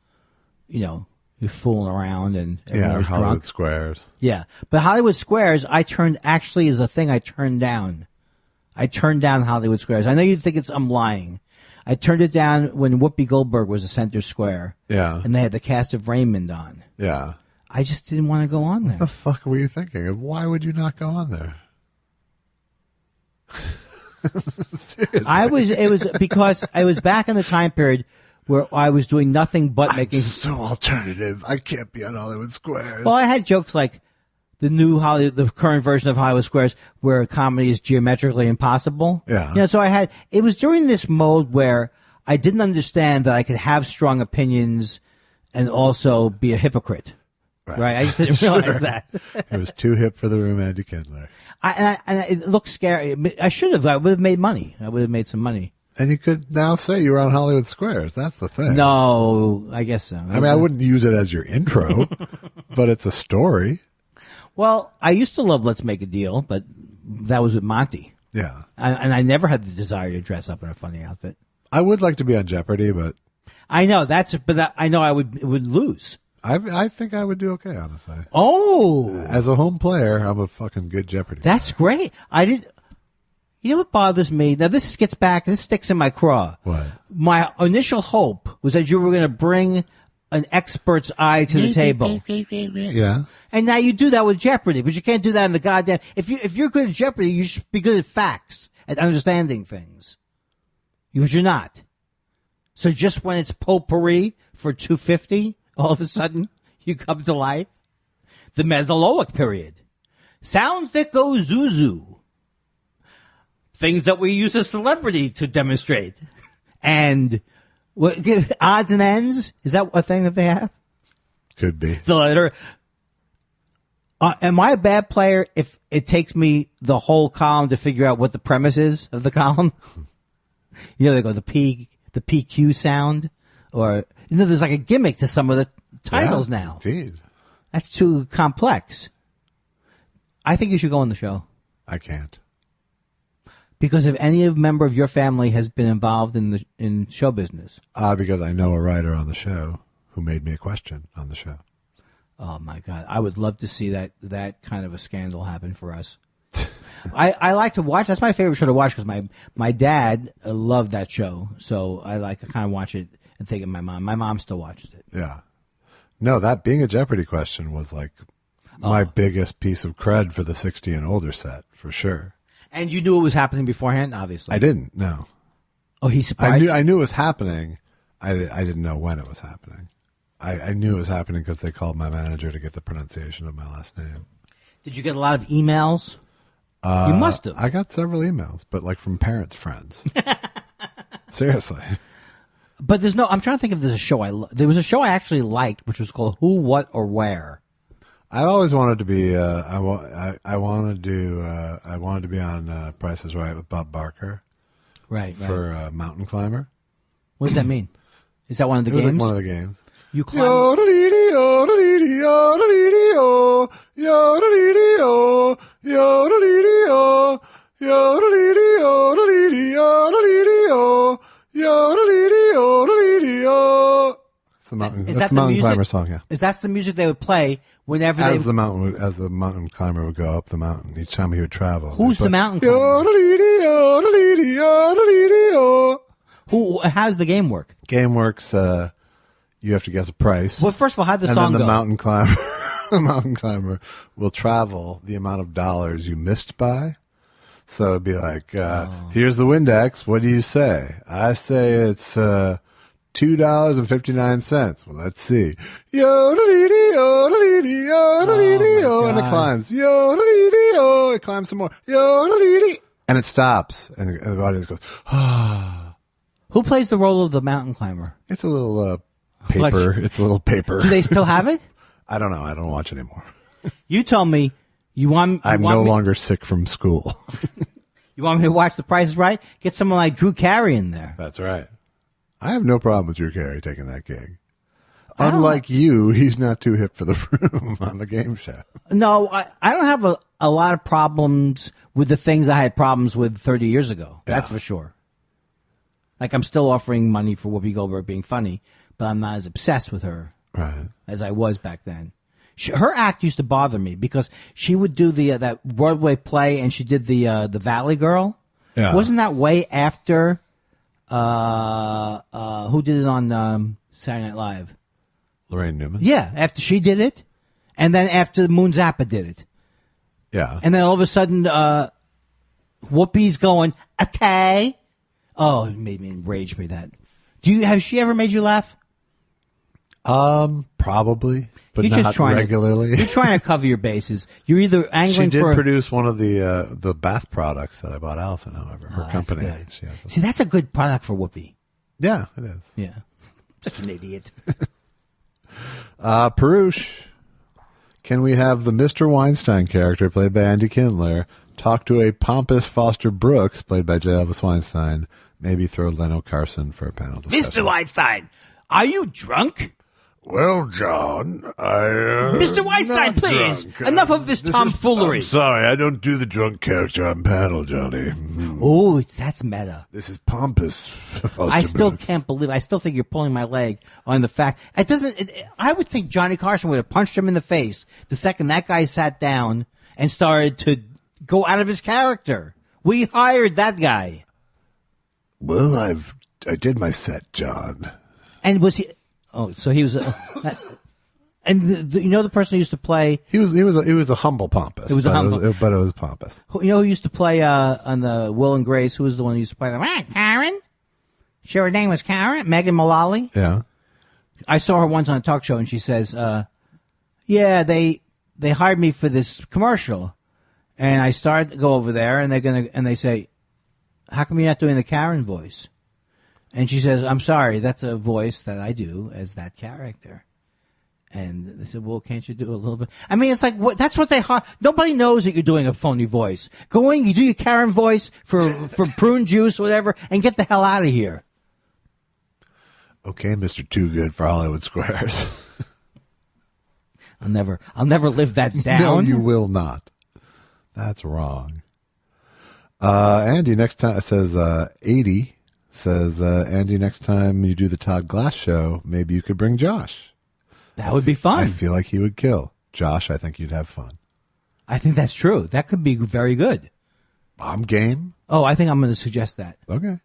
you're fooling around and everyone was Hollywood drunk. Squares. Yeah. But Hollywood Squares, actually is a thing I turned down. I turned down Hollywood Squares. I know you'd think I'm lying. I turned it down when Whoopi Goldberg was a center square. Yeah. And they had the cast of Raymond on. Yeah. I just didn't want to go on there. What the fuck were you thinking of? Why would you not go on there? Seriously. It was because I was back in the time period where I was doing nothing but making. So alternative. I can't be on Hollywood Squares. Well, I had jokes like the current version of Hollywood Squares where comedy is geometrically impossible. Yeah. So it was during this mode where I didn't understand that I could have strong opinions and also be a hypocrite. Right? I just didn't realize that. It was too hip for the room, Andy Kindler. And it looked scary. I would have made money. I would have made some money. And you could now say you were on Hollywood Squares. That's the thing. No, I guess so. I mean, I wouldn't use it as your intro, but it's a story. Well, I used to love Let's Make a Deal, but that was with Monty. Yeah. And I never had the desire to dress up in a funny outfit. I would like to be on Jeopardy, but I know I know I would lose. I think I would do okay, honestly. Oh, as a home player, I'm a fucking good Jeopardy that's player. Great. You know what bothers me? Now this sticks in my craw. What? My initial hope was that you were going to bring an expert's eye to the table. Yeah. And now you do that with Jeopardy, but you can't do that in the goddamn. If you're good at Jeopardy, you should be good at facts, at understanding things. But you're not. So just when it's potpourri for $2.50, all of a sudden you come to life. The Mesololic period. Sounds that go zuzu. Things that we use a celebrity to demonstrate. And odds and ends? Is that a thing that they have? Could be. The letter. Am I a bad player if it takes me the whole column to figure out what the premise is of the column? They go the PQ sound, or there's like a gimmick to some of the titles now. Indeed. That's too complex. I think you should go on the show. I can't. Because if any member of your family has been involved in show business. Because I know a writer on the show who made me a question on the show. Oh, my God. I would love to see that kind of a scandal happen for us. I like to watch. That's my favorite show to watch because my dad loved that show. So I kind of watch it and think of my mom. My mom still watches it. Yeah. No, that being a Jeopardy question was like my biggest piece of cred for the 60 and older set, for sure. And you knew it was happening beforehand, obviously. I didn't, no. Oh, he's surprised. I knew it was happening. I didn't know when it was happening. I knew it was happening because they called my manager to get the pronunciation of my last name. Did you get a lot of emails? You must have. I got several emails, but like from parents' friends. Seriously. But there's no. I'm trying to think if there's a show there was a show I actually liked, which was called Who, What, or Where. I always wanted to be. I wanted to be on Price is Right with Bob Barker. Right. For Mountain Climber. What does that mean? Is that one of the games? It was like one of the games. You climb. That's the mountain climber song, yeah. Is that the music they would play whenever as the mountain climber would go up the mountain each time he would travel? Who's the mountain climber? How's the game work? Game works. You have to guess a price. Well, first of all, how'd the song go? go? The mountain climber will travel the amount of dollars you missed by. So it'd be like, here's the Windex. What do you say? I say it's $2.59. Well, let's see. And it climbs. It climbs some more. And it stops. And the audience goes, Who plays the role of the mountain climber? It's a little paper. It's a little paper. Do they still have it? I don't know. I don't watch anymore. You told me I'm no longer sick from school. You want me to watch The Price is Right? Get someone like Drew Carey in there. That's right. I have no problem with Drew Carey taking that gig. Unlike you, he's not too hip for the room on the game show. No, I don't have a lot of problems with the things I had problems with 30 years ago. That's for sure. Like, I'm still offering money for Whoopi Goldberg being funny, but I'm not as obsessed with her as I was back then. Her act used to bother me because she would do that Broadway play, and she did the Valley Girl. Yeah. Wasn't that way after who did it on Saturday Night Live? Lorraine Newman. Yeah, after she did it, and then after Moon Zappa did it. Yeah. And then all of a sudden, Whoopi's going, okay. Oh, it made me enrage me that. Has she ever made you laugh? Probably, but not regularly. You're trying to cover your bases. You're either angling for... She did produce one of the bath products that I bought Allison, however, her company. She has See, that's a good product for Whoopi. Yeah, it is. Yeah. Such an idiot. Perush, can we have the Mr. Weinstein character, played by Andy Kindler, talk to a pompous Foster Brooks, played by J. Elvis Weinstein, maybe throw Leno Carson for a panel discussion? Mr. Weinstein, are you drunk? Well, John, Mr. Weinstein, please. Drunk. Enough of this tomfoolery. I'm sorry, I don't do the drunk character on panel, Johnny. Oh, that's meta. This is pompous. I still can't believe. I still think you're pulling my leg on the fact. It doesn't. I would think Johnny Carson would have punched him in the face the second that guy sat down and started to go out of his character. We hired that guy. Well, I did my set, John. And was he? Oh, so he was, and you know the person who used to play. He was a humble pompous. It was but it was pompous. You know who used to play on the Will and Grace? Who was the one who used to play Karen? Sure, her name was Karen. Megan Mullally. Yeah, I saw her once on a talk show, and she says, "Yeah, they hired me for this commercial, and I started to go over there, and they say, how come you're not doing the Karen voice?" And she says, "I'm sorry, that's a voice that I do as that character." And they said, "Well, can't you do a little bit?" I mean, it's like, that's what they hire. Nobody knows that you're doing a phony voice. Go in, you do your Karen voice for prune juice, whatever, and get the hell out of here. Okay, Mr. Too Good for Hollywood Squares. I'll never live that down. No, you will not. That's wrong. Andy, next time, says 80. Says, Andy, next time you do the Todd Glass show, maybe you could bring Josh. That would be fun. I feel like he would kill. Josh, I think you'd have fun. I think that's true. That could be very good. I'm game. Oh, I think I'm going to suggest that. Okay.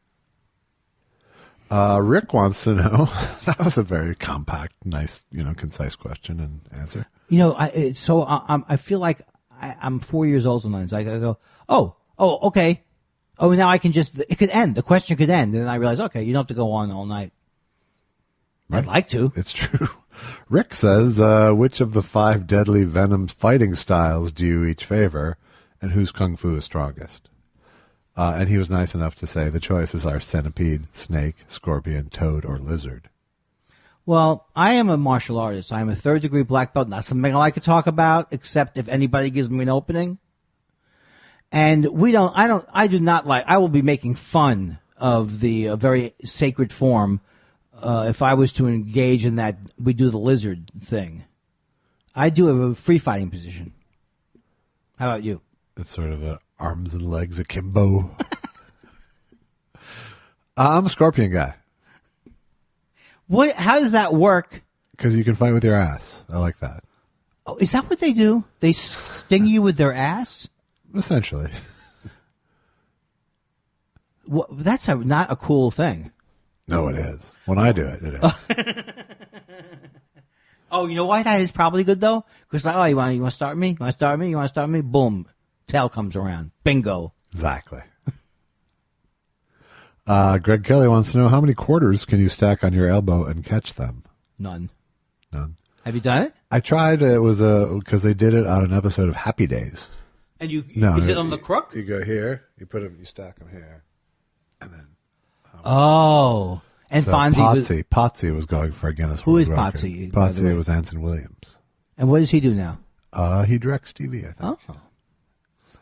Rick wants to know. That was a very compact, nice, concise question and answer. I feel like I'm 4 years old sometimes. I go, oh, okay. Oh, now I can just, it could end. The question could end. And then I realize, okay, you don't have to go on all night. Right. I'd like to. It's true. Rick says, which of the 5 deadly Venom fighting styles do you each favor, and whose kung fu is strongest? And he was nice enough to say the choices are centipede, snake, scorpion, toad, or lizard. Well, I am a martial artist. I am a 3rd-degree black belt. Not something I like to talk about, except if anybody gives me an opening. And I do not like, I will be making fun of the very sacred form if I was to engage in that, we do the lizard thing. I do have a free fighting position. How about you? It's sort of a arms and legs akimbo. I'm a scorpion guy. What? How does that work? Because you can fight with your ass. I like that. Oh, is that what they do? They sting you with their ass? Essentially. Well, that's not a cool thing. No, it is. When I do it, it is. Oh, you know why that is probably good, though? Because, like, you want to start me? You want to start me? You want to start me? Boom. Tail comes around. Bingo. Exactly. Greg Kelly wants to know, how many quarters can you stack on your elbow and catch them? None. None. Have you done it? I tried. It was because they did it on an episode of Happy Days. And you No, is it on the crook? You go here, you put them, you stack them here, and then. Oh. And So Fonzie Potsy was going for a Guinness Who World is Record. Potsy, by the way? Potsy was Anson Williams. And what does he do now? He directs TV, I think. Oh.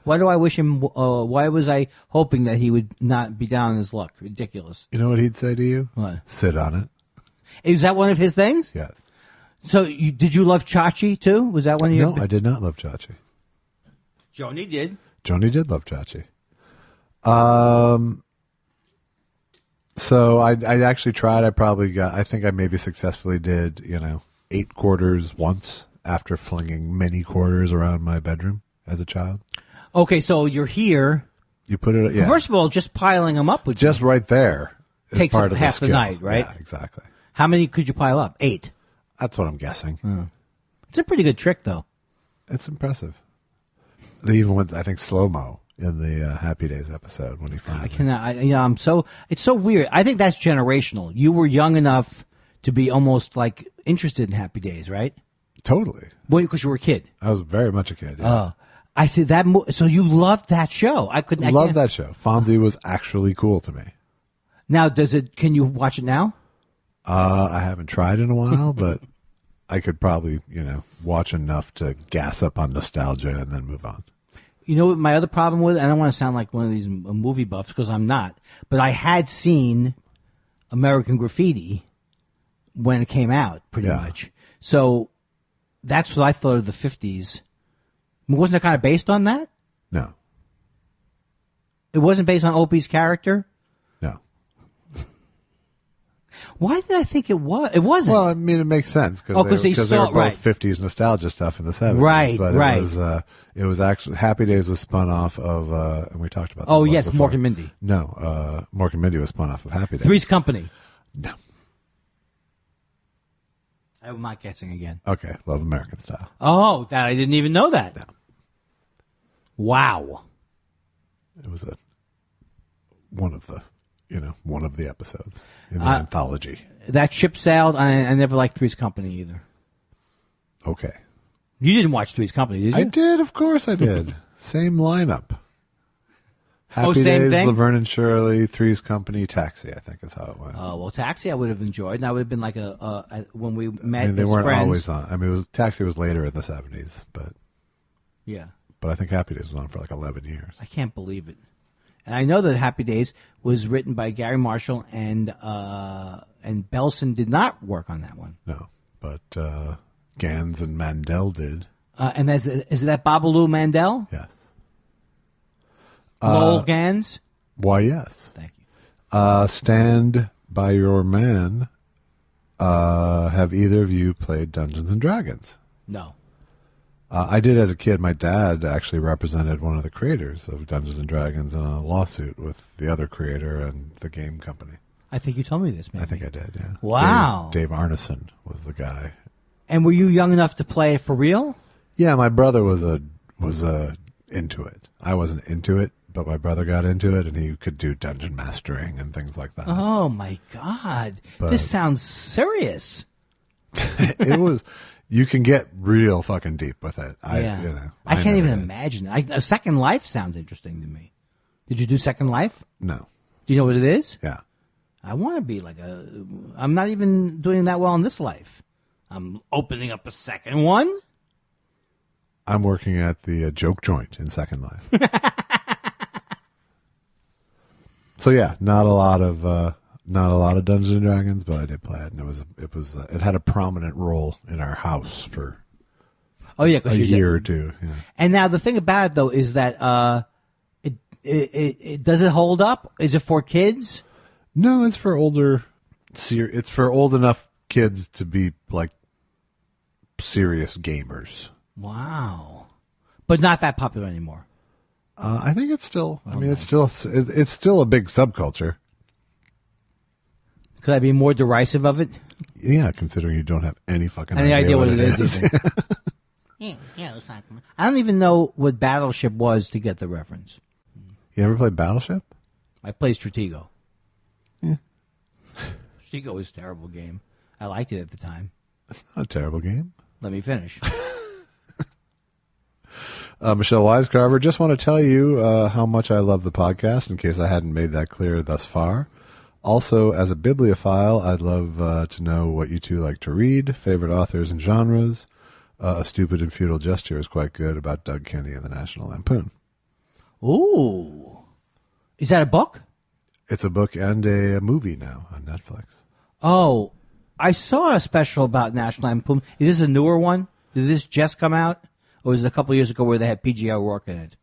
Why do I wish him? Why was I hoping that he would not be down on his luck? Ridiculous. You know what he'd say to you? What? Sit on it. Is that one of his things? Yes. So did you love Chachi too? Was that one of your? No, I did not love Chachi. Joni did. Joni did love Chachi. So I actually tried. I think I maybe successfully did, 8 quarters once after flinging many quarters around my bedroom as a child. Okay, so you're here. You put it, yeah. First of all, just piling them up would Just right there. is Takes part up of half the skill. night, right? Yeah, exactly. How many could you pile up? 8. That's what I'm guessing. It's a pretty good trick, though. It's impressive. They even went, I think, slow-mo in the Happy Days episode when he finally. It's so weird. I think that's generational. You were young enough to be almost like interested in Happy Days, right? Totally. Well, because you were a kid. I was very much a kid. Yeah. I see that. So you loved that show. I Love that show. Fonzie was actually cool to me. Now, can you watch it now? I haven't tried in a while, but I could probably, watch enough to gas up on nostalgia and then move on. You know what my other problem with it? I don't want to sound like one of these movie buffs because I'm not, but I had seen American Graffiti when it came out, pretty much. So that's what I thought of the 50s. Wasn't it kind of based on that? No. It wasn't based on Opie's character? No. Why did I think it was? It wasn't. Well, I mean, it makes sense because they were both 50s nostalgia stuff in the 70s. Right, but right. It was actually Happy Days was spun off of, and we talked about this. Oh, yes, before. Mork and Mindy. No, Mork and Mindy was spun off of Happy Days. Three's Company. No. I'm not guessing again. Okay, Love American Style. Oh, that I didn't even know that. No. Wow. It was one of the episodes in the anthology. That ship sailed. I never liked Three's Company either. Okay. You didn't watch Three's Company, did you? I did, of course I did. Same lineup. Happy same Days, thing? Laverne and Shirley, Three's Company, Taxi, I think is how it went. Oh, well, Taxi I would have enjoyed. And I would have been like when we met they as weren't friends. always on. I mean, Taxi was later in the 70s, but Yeah. I think Happy Days was on for like 11 years. I can't believe it. And I know that Happy Days was written by Gary Marshall and Belson did not work on that one. No, but Gans and Mandel did. And is that Babalu Mandel? Yes. Lowell Gans? Why, yes. Thank you. Stand by Your Man. Have either of you played Dungeons and Dragons? No. I did as a kid. My dad actually represented one of the creators of Dungeons and Dragons in a lawsuit with the other creator and the game company. I think you told me this, maybe. I think I did, yeah. Wow. Dave Arneson was the guy. And were you young enough to play it for real? Yeah, my brother was into it. I wasn't into it, but my brother got into it, and he could do dungeon mastering and things like that. Oh my God, But- this sounds serious. It was. You can get real fucking deep with it. I I can't even never did. imagine. A Second Life sounds interesting to me. Did you do Second Life? No. Do you know what it is? Yeah. I want to be like I'm not even doing that well in this life. I'm opening up a second one. I'm working at the joke joint in Second Life. So yeah, not a lot of Dungeons and Dragons, but I did play it, and it had a prominent role in our house for Oh yeah, a year or two. Yeah. And now the thing about it though is that it does it hold up? Is it for kids? No, it's for older. It's for old enough kids to be like serious gamers. Wow, but not that popular anymore. I think it's still. I mean, it's still a big subculture. Could I be more derisive of it? Yeah, considering you don't have any fucking Any idea what it is? is. I don't even know what Battleship was to get the reference. You ever played Battleship? I played Stratego. Yeah. Stratego was a terrible game. I liked it at the time. Not a terrible game. Let me finish. Michelle Weisgarver, just want to tell you how much I love the podcast, in case I hadn't made that clear thus far. Also, as a bibliophile, I'd love to know what you two like to read, favorite authors and genres. A Stupid and Futile Gesture is quite good about Doug Kenny and the National Lampoon. Ooh. Is that a book? It's a book and a movie now on Netflix. Oh, I saw a special about National Lampoon. Is this a newer one? Did this just come out? Or was it a couple years ago where they had P.G. O'Rourke in it?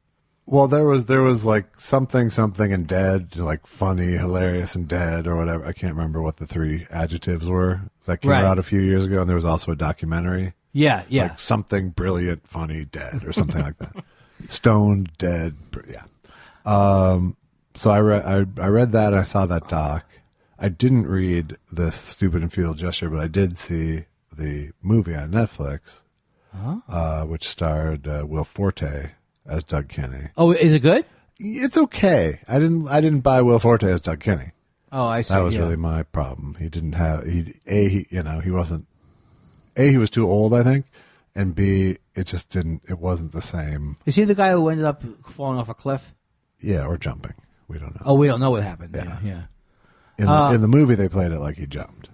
Well, there was like something and dead, like funny, hilarious, and dead, or whatever. I can't remember what the three adjectives were that came Right. out a few years ago, and there was also a documentary. Yeah. Like something brilliant, funny, dead, or something like that. Stoned, dead, yeah. So I read that. I saw that doc. I didn't read this Stupid and Futile Gesture, but I did see the movie on Netflix, which starred Will Forte as Doug Kenny. Oh, is it good? It's okay. I didn't buy Will Forte as Doug Kenny. Oh, I see. That was yeah. really my problem. He didn't have he wasn't. A, he was too old, I think, and B, it wasn't the same. Is he the guy who ended up falling off a cliff? Yeah, or jumping. We don't know. Oh, we don't know what happened. Yeah. Yeah. In the movie, they played it like he jumped.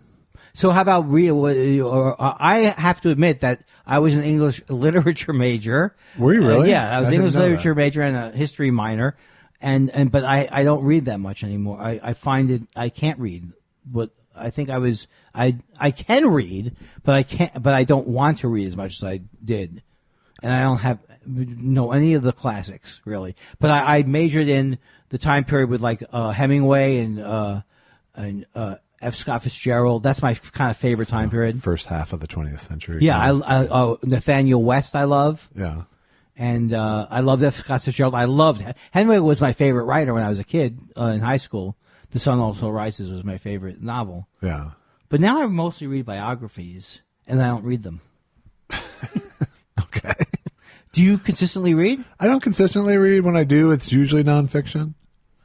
So how about I have to admit that I was an English literature major. Were you really? Yeah, I was I an English didn't know literature that. major and a history minor, but I don't read that much anymore. I find it I can't read. But I think I can read, but I don't want to read as much as I did, and I don't know any of the classics really. But I majored in the time period with like Hemingway and F. Scott Fitzgerald. That's my kind of favorite time period. First half of the 20th century. Yeah, I Nathaniel West. I love. Yeah. And I loved F. Scott Fitzgerald. I loved Hemingway was my favorite writer when I was a kid in high school. The Sun Also Rises was my favorite novel. Yeah. But now I mostly read biographies, and I don't read them. Okay. Do you consistently read? I don't consistently read. When I do, it's usually nonfiction.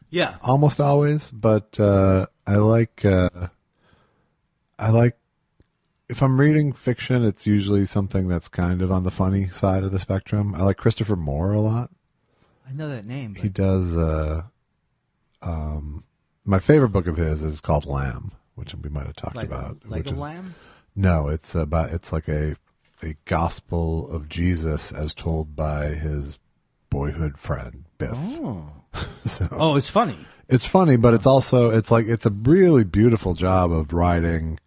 Yeah. Almost always, but I like if I'm reading fiction, it's usually something that's kind of on the funny side of the spectrum. I like Christopher Moore a lot. I know that name. But... He does. My favorite book of his is called Lamb, which we might have talked about. Like which a is, lamb? No, it's like a gospel of Jesus as told by his boyhood friend Biff. Oh. So, It's funny. it's funny, but it's also it's a really beautiful job of writing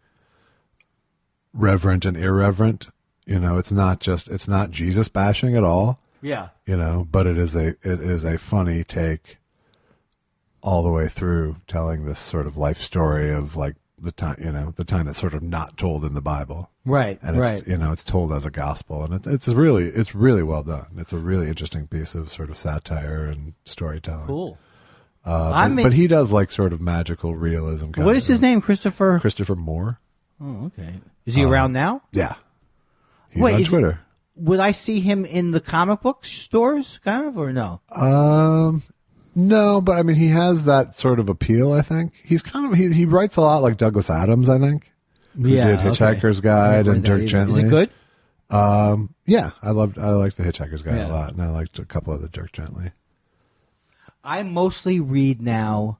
reverent and irreverent. It's not Jesus bashing at all. Yeah. But it is a funny take all the way through, telling this sort of life story of like the time that's sort of not told in the Bible. Right. And right. it's told as a gospel, and it's really well done. It's a really interesting piece of sort of satire and storytelling. Cool. But he does like sort of magical realism. What is his name? Christopher Moore. Oh, okay. Is he around now? Yeah. He's Wait, on is he- Twitter. Would I see him in the comic book stores, kind of, or no? No, but I mean, he has that sort of appeal. I think he's kind of he writes a lot like Douglas Adams. I think. Who did Hitchhiker's Guide and Dirk Gently. Is it good? Yeah, I liked the Hitchhiker's Guide a lot, and I liked a couple of the Dirk Gently. I mostly read now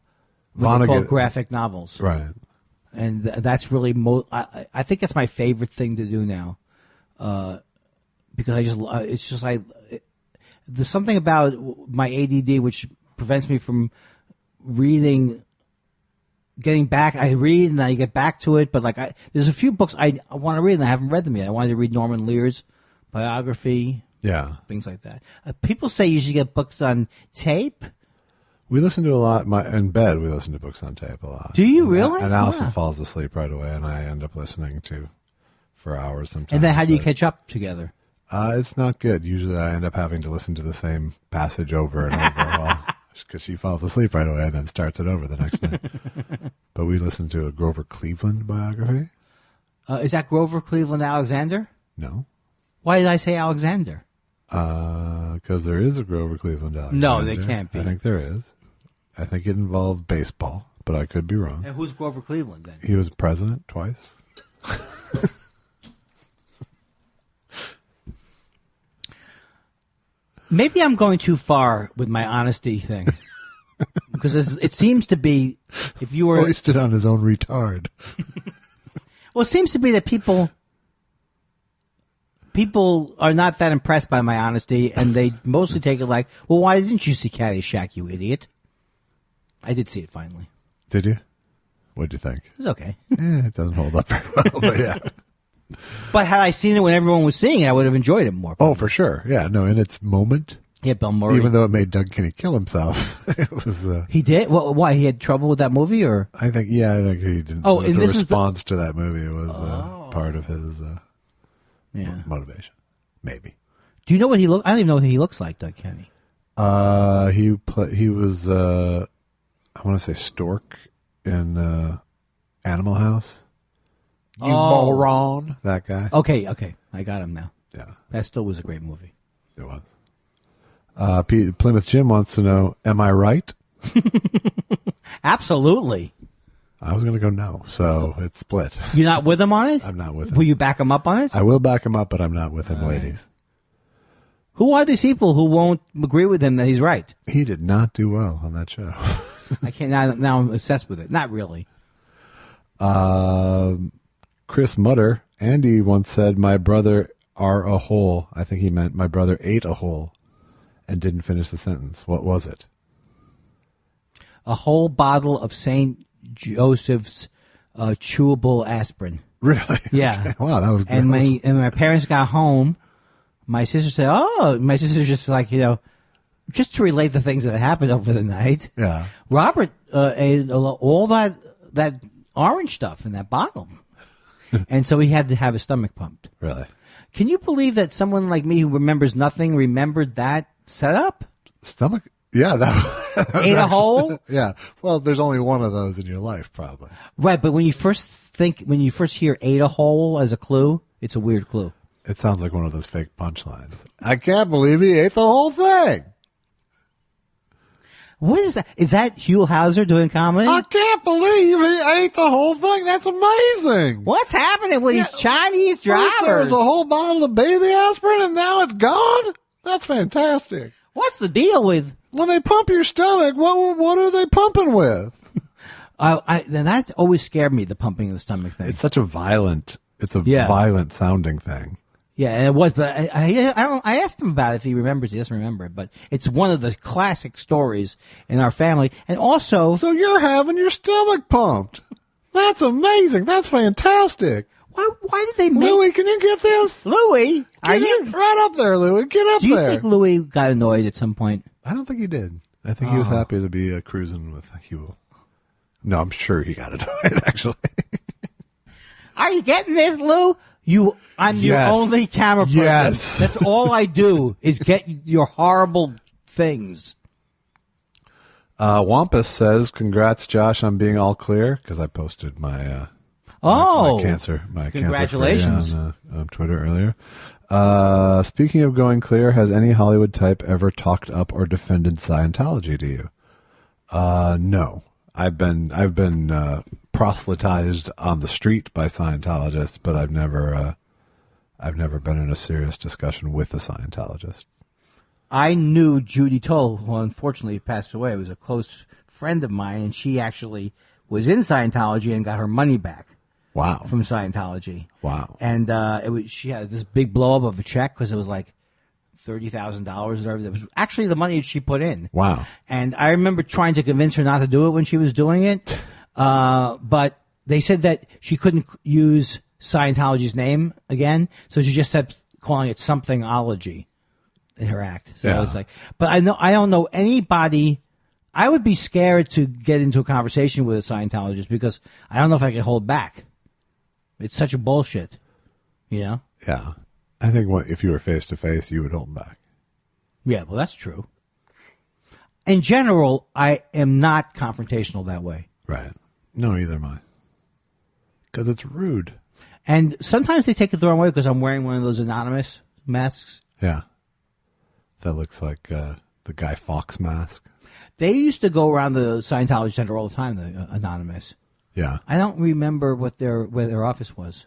what they call graphic novels, right? And that's really I think that's my favorite thing to do now, because there's something about my ADD which prevents me from reading. Getting back, I read and then I get back to it, but there's a few books I want to read and I haven't read them yet. I wanted to read Norman Lear's biography, things like that. People say you should get books on tape. We listen to a lot in bed. We listen to books on tape a lot. Do you really? And Allison falls asleep right away, and I end up listening for hours sometimes. And then how do you catch up together? It's not good. Usually, I end up having to listen to the same passage over and over. Because she falls asleep right away and then starts it over the next night. But we listened to a Grover Cleveland biography. Is that Grover Cleveland Alexander? No. Why did I say Alexander? Because there is a Grover Cleveland Alexander. No, there can't be. I think there is. I think it involved baseball, but I could be wrong. And who's Grover Cleveland then? He was president twice. Maybe I'm going too far with my honesty thing. Because it seems to be, if you were... Hoisted on his own retard. Well, it seems to be that people are not that impressed by my honesty, and they mostly take it like, well, why didn't you see Caddyshack, you idiot? I did see it finally. Did you? What'd you think? It was okay. It doesn't hold up very well, but yeah. But had I seen it when everyone was seeing it, I would have enjoyed it more. Oh, for sure. Yeah, no, in its moment. Yeah, Bill Murray. Even though it made Doug Kinney kill himself. It was... He did? Why? He had trouble with that movie, or? I think he didn't... Oh, and the this response to that movie was part of his motivation. Maybe. Do you know what he look? I don't even know what he looks like, Doug Kinney. He was, I want to say Stork in Animal House. You moron. That guy. Okay. I got him now. Yeah. That still was a great movie. It was. Plymouth Jim wants to know, am I right? Absolutely. I was going to go no, so it's split. You're not with him on it? I'm not with him. Will you back him up on it? I will back him up, but I'm not with him, ladies. Who are these people who won't agree with him that he's right? He did not do well on that show. I can't. Now I'm obsessed with it. Not really. Chris Mutter, Andy once said, my brother are a hole. I think he meant my brother ate a hole and didn't finish the sentence. What was it? A whole bottle of St. Joseph's chewable aspirin. Really? Yeah. Okay. Wow, that was good. And my parents got home. My sister said, my sister's just like, just to relate the things that happened over the night. Yeah. Robert ate all that orange stuff in that bottle. And so he had to have his stomach pumped. Really? Can you believe that someone like me who remembers nothing remembered that setup? Stomach? Yeah. That was ate a hole? Yeah. Well, there's only one of those in your life, probably. Right, but when you first hear ate a hole as a clue, it's a weird clue. It sounds like one of those fake punchlines. I can't believe he ate the whole thing. What is that? Is that Hugh Hauser doing comedy? I can't believe he ate the whole thing. That's amazing. What's happening with these Chinese drivers? First there was a whole bottle of baby aspirin, and now it's gone? That's fantastic. What's the deal with... When they pump your stomach, what are they pumping with? That always scared me, the pumping of the stomach thing. It's such a violent sounding thing. Yeah, and it was, but I asked him about it if he remembers. He doesn't remember it, but it's one of the classic stories in our family. And also... So you're having your stomach pumped. That's amazing. That's fantastic. Why did they make... Louie, can you get this? Louie? Right up there, Louie. Get up there. Do you think Louie got annoyed at some point? I don't think he did. I think he was happy to be cruising with Hugh. No, I'm sure he got annoyed, actually. Are you getting this, Lou? I'm your only camera person. Yes. That's all I do is get your horrible things. Wampus says, congrats, Josh, on being all clear, because I posted my cancer congratulations on Twitter earlier. Speaking of going clear, has any Hollywood type ever talked up or defended Scientology to you? No. I've been proselytized on the street by Scientologists, but I've never been in a serious discussion with a Scientologist. I knew Judy Toll, who unfortunately passed away. It was a close friend of mine, and she actually was in Scientology and got her money back. Wow. From Scientology. Wow. And she had this big blow up of a check because it was like $30,000 or whatever. That was actually the money that she put in. Wow. And I remember trying to convince her not to do it when she was doing it. But they said that she couldn't use Scientology's name again, so she just kept calling it somethingology in her act. So Yeah. it's like, but I don't know anybody. I would be scared to get into a conversation with a Scientologist because I don't know if I can hold back. It's such a bullshit, you know? Yeah. I think if you were face to face, you would hold back. Yeah, well, that's true. In general, I am not confrontational that way. Right. No, neither am I. Because it's rude. And sometimes they take it the wrong way because I'm wearing one of those anonymous masks. Yeah. That looks like the Guy Fawkes mask. They used to go around the Scientology Center all the time, the anonymous. Yeah. I don't remember where their office was.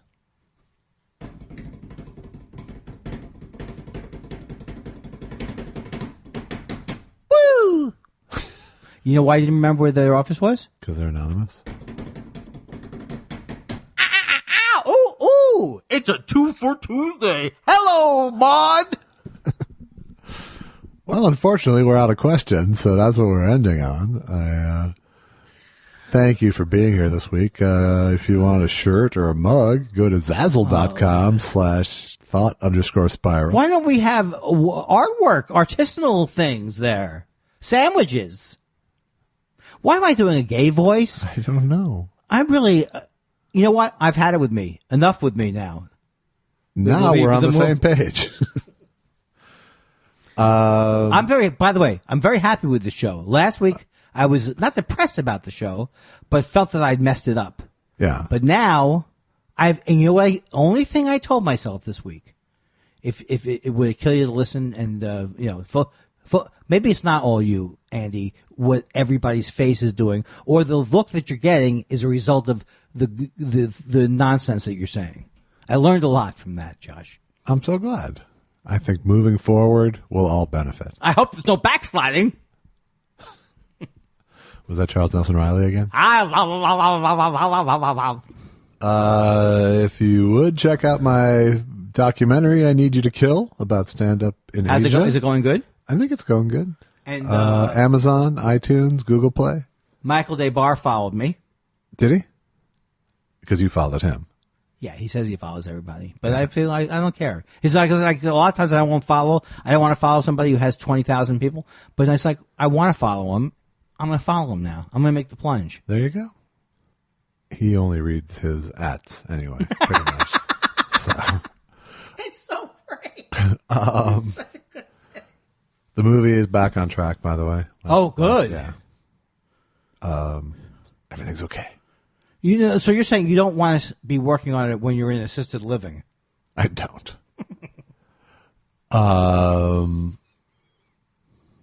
Woo! You know why you didn't remember where their office was? Because they're anonymous. Ooh, ooh! It's a 2 for Tuesday. Hello, Maud! Well, unfortunately, we're out of questions, so that's what we're ending on. I thank you for being here this week. If you want a shirt or a mug, go to Zazzle.com/thought_spiral. Why don't we have artwork, artisanal things there? Sandwiches. Why am I doing a gay voice? I don't know. I'm really, you know what? I've had it with me. Enough with me now. Now we're on the same page. By the way, I'm very happy with the show. Last week, I was not depressed about the show, but felt that I'd messed it up. Yeah. But now, and you know what? Only thing I told myself this week, if it would kill you to listen, and maybe it's not all you, Andy, what everybody's face is doing, or the look that you're getting is a result of the nonsense that you're saying. I learned a lot from that, Josh. I'm so glad. I think moving forward, we'll all benefit. I hope there's no backsliding. Was that Charles Nelson Riley again? If you would, check out my documentary, I Need You to Kill, about stand-up in Asia. Is it going good? I think it's going good. And Amazon, iTunes, Google Play. Michael DeBar followed me. Did he? Because you followed him. Yeah, he says he follows everybody, but I feel like I don't care. It's like a lot of times I won't follow. I don't want to follow somebody who has 20,000 people, but it's like I want to follow him. I'm going to follow him now. I'm going to make the plunge. There you go. He only reads his ats anyway, pretty much. So. It's so great. The movie is back on track, by the way. Good. Yeah. Everything's okay. You know, so you're saying you don't want to be working on it when you're in assisted living? I don't.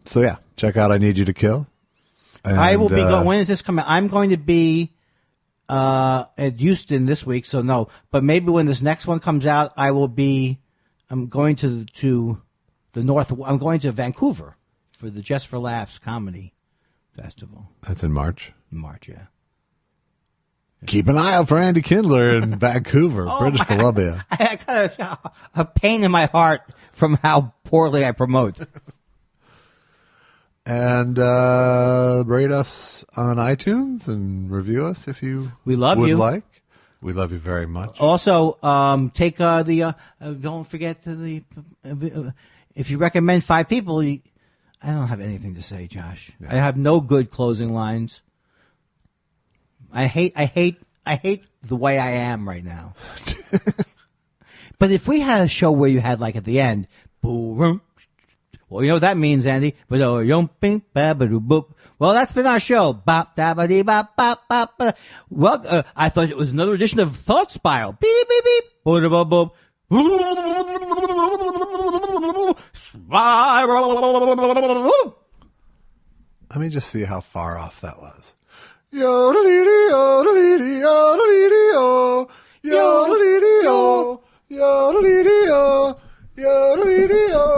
So yeah, check out I Need You to Kill. And, I will be going. When is this coming? I'm going to be at Houston this week, so no. But maybe when this next one comes out, I will be. I'm going to the north. I'm going to Vancouver for the Just for Laughs comedy festival. That's in March. In March, yeah. Keep an eye out for Andy Kindler in Vancouver, British Columbia. I got a pain in my heart from how poorly I promote. And rate us on iTunes and review us if you would like. We love you very much. Also, take don't forget if you recommend 5 people. I don't have anything to say, Josh. Yeah. I have no good closing lines. I hate the way I am right now. But if we had a show where you had, like, at the end, boom, well, you know what that means, Andy. Well, that's been our show. Bop, dabba, bop, bop, bop. Well, I thought it was another edition of Thought Spiral. Beep, beep, beep. Boop, Spiral. Let me just see how far off that was. Yodelity-o, yodelity-o, yodelity-o, yodelity-o, yodelity-o.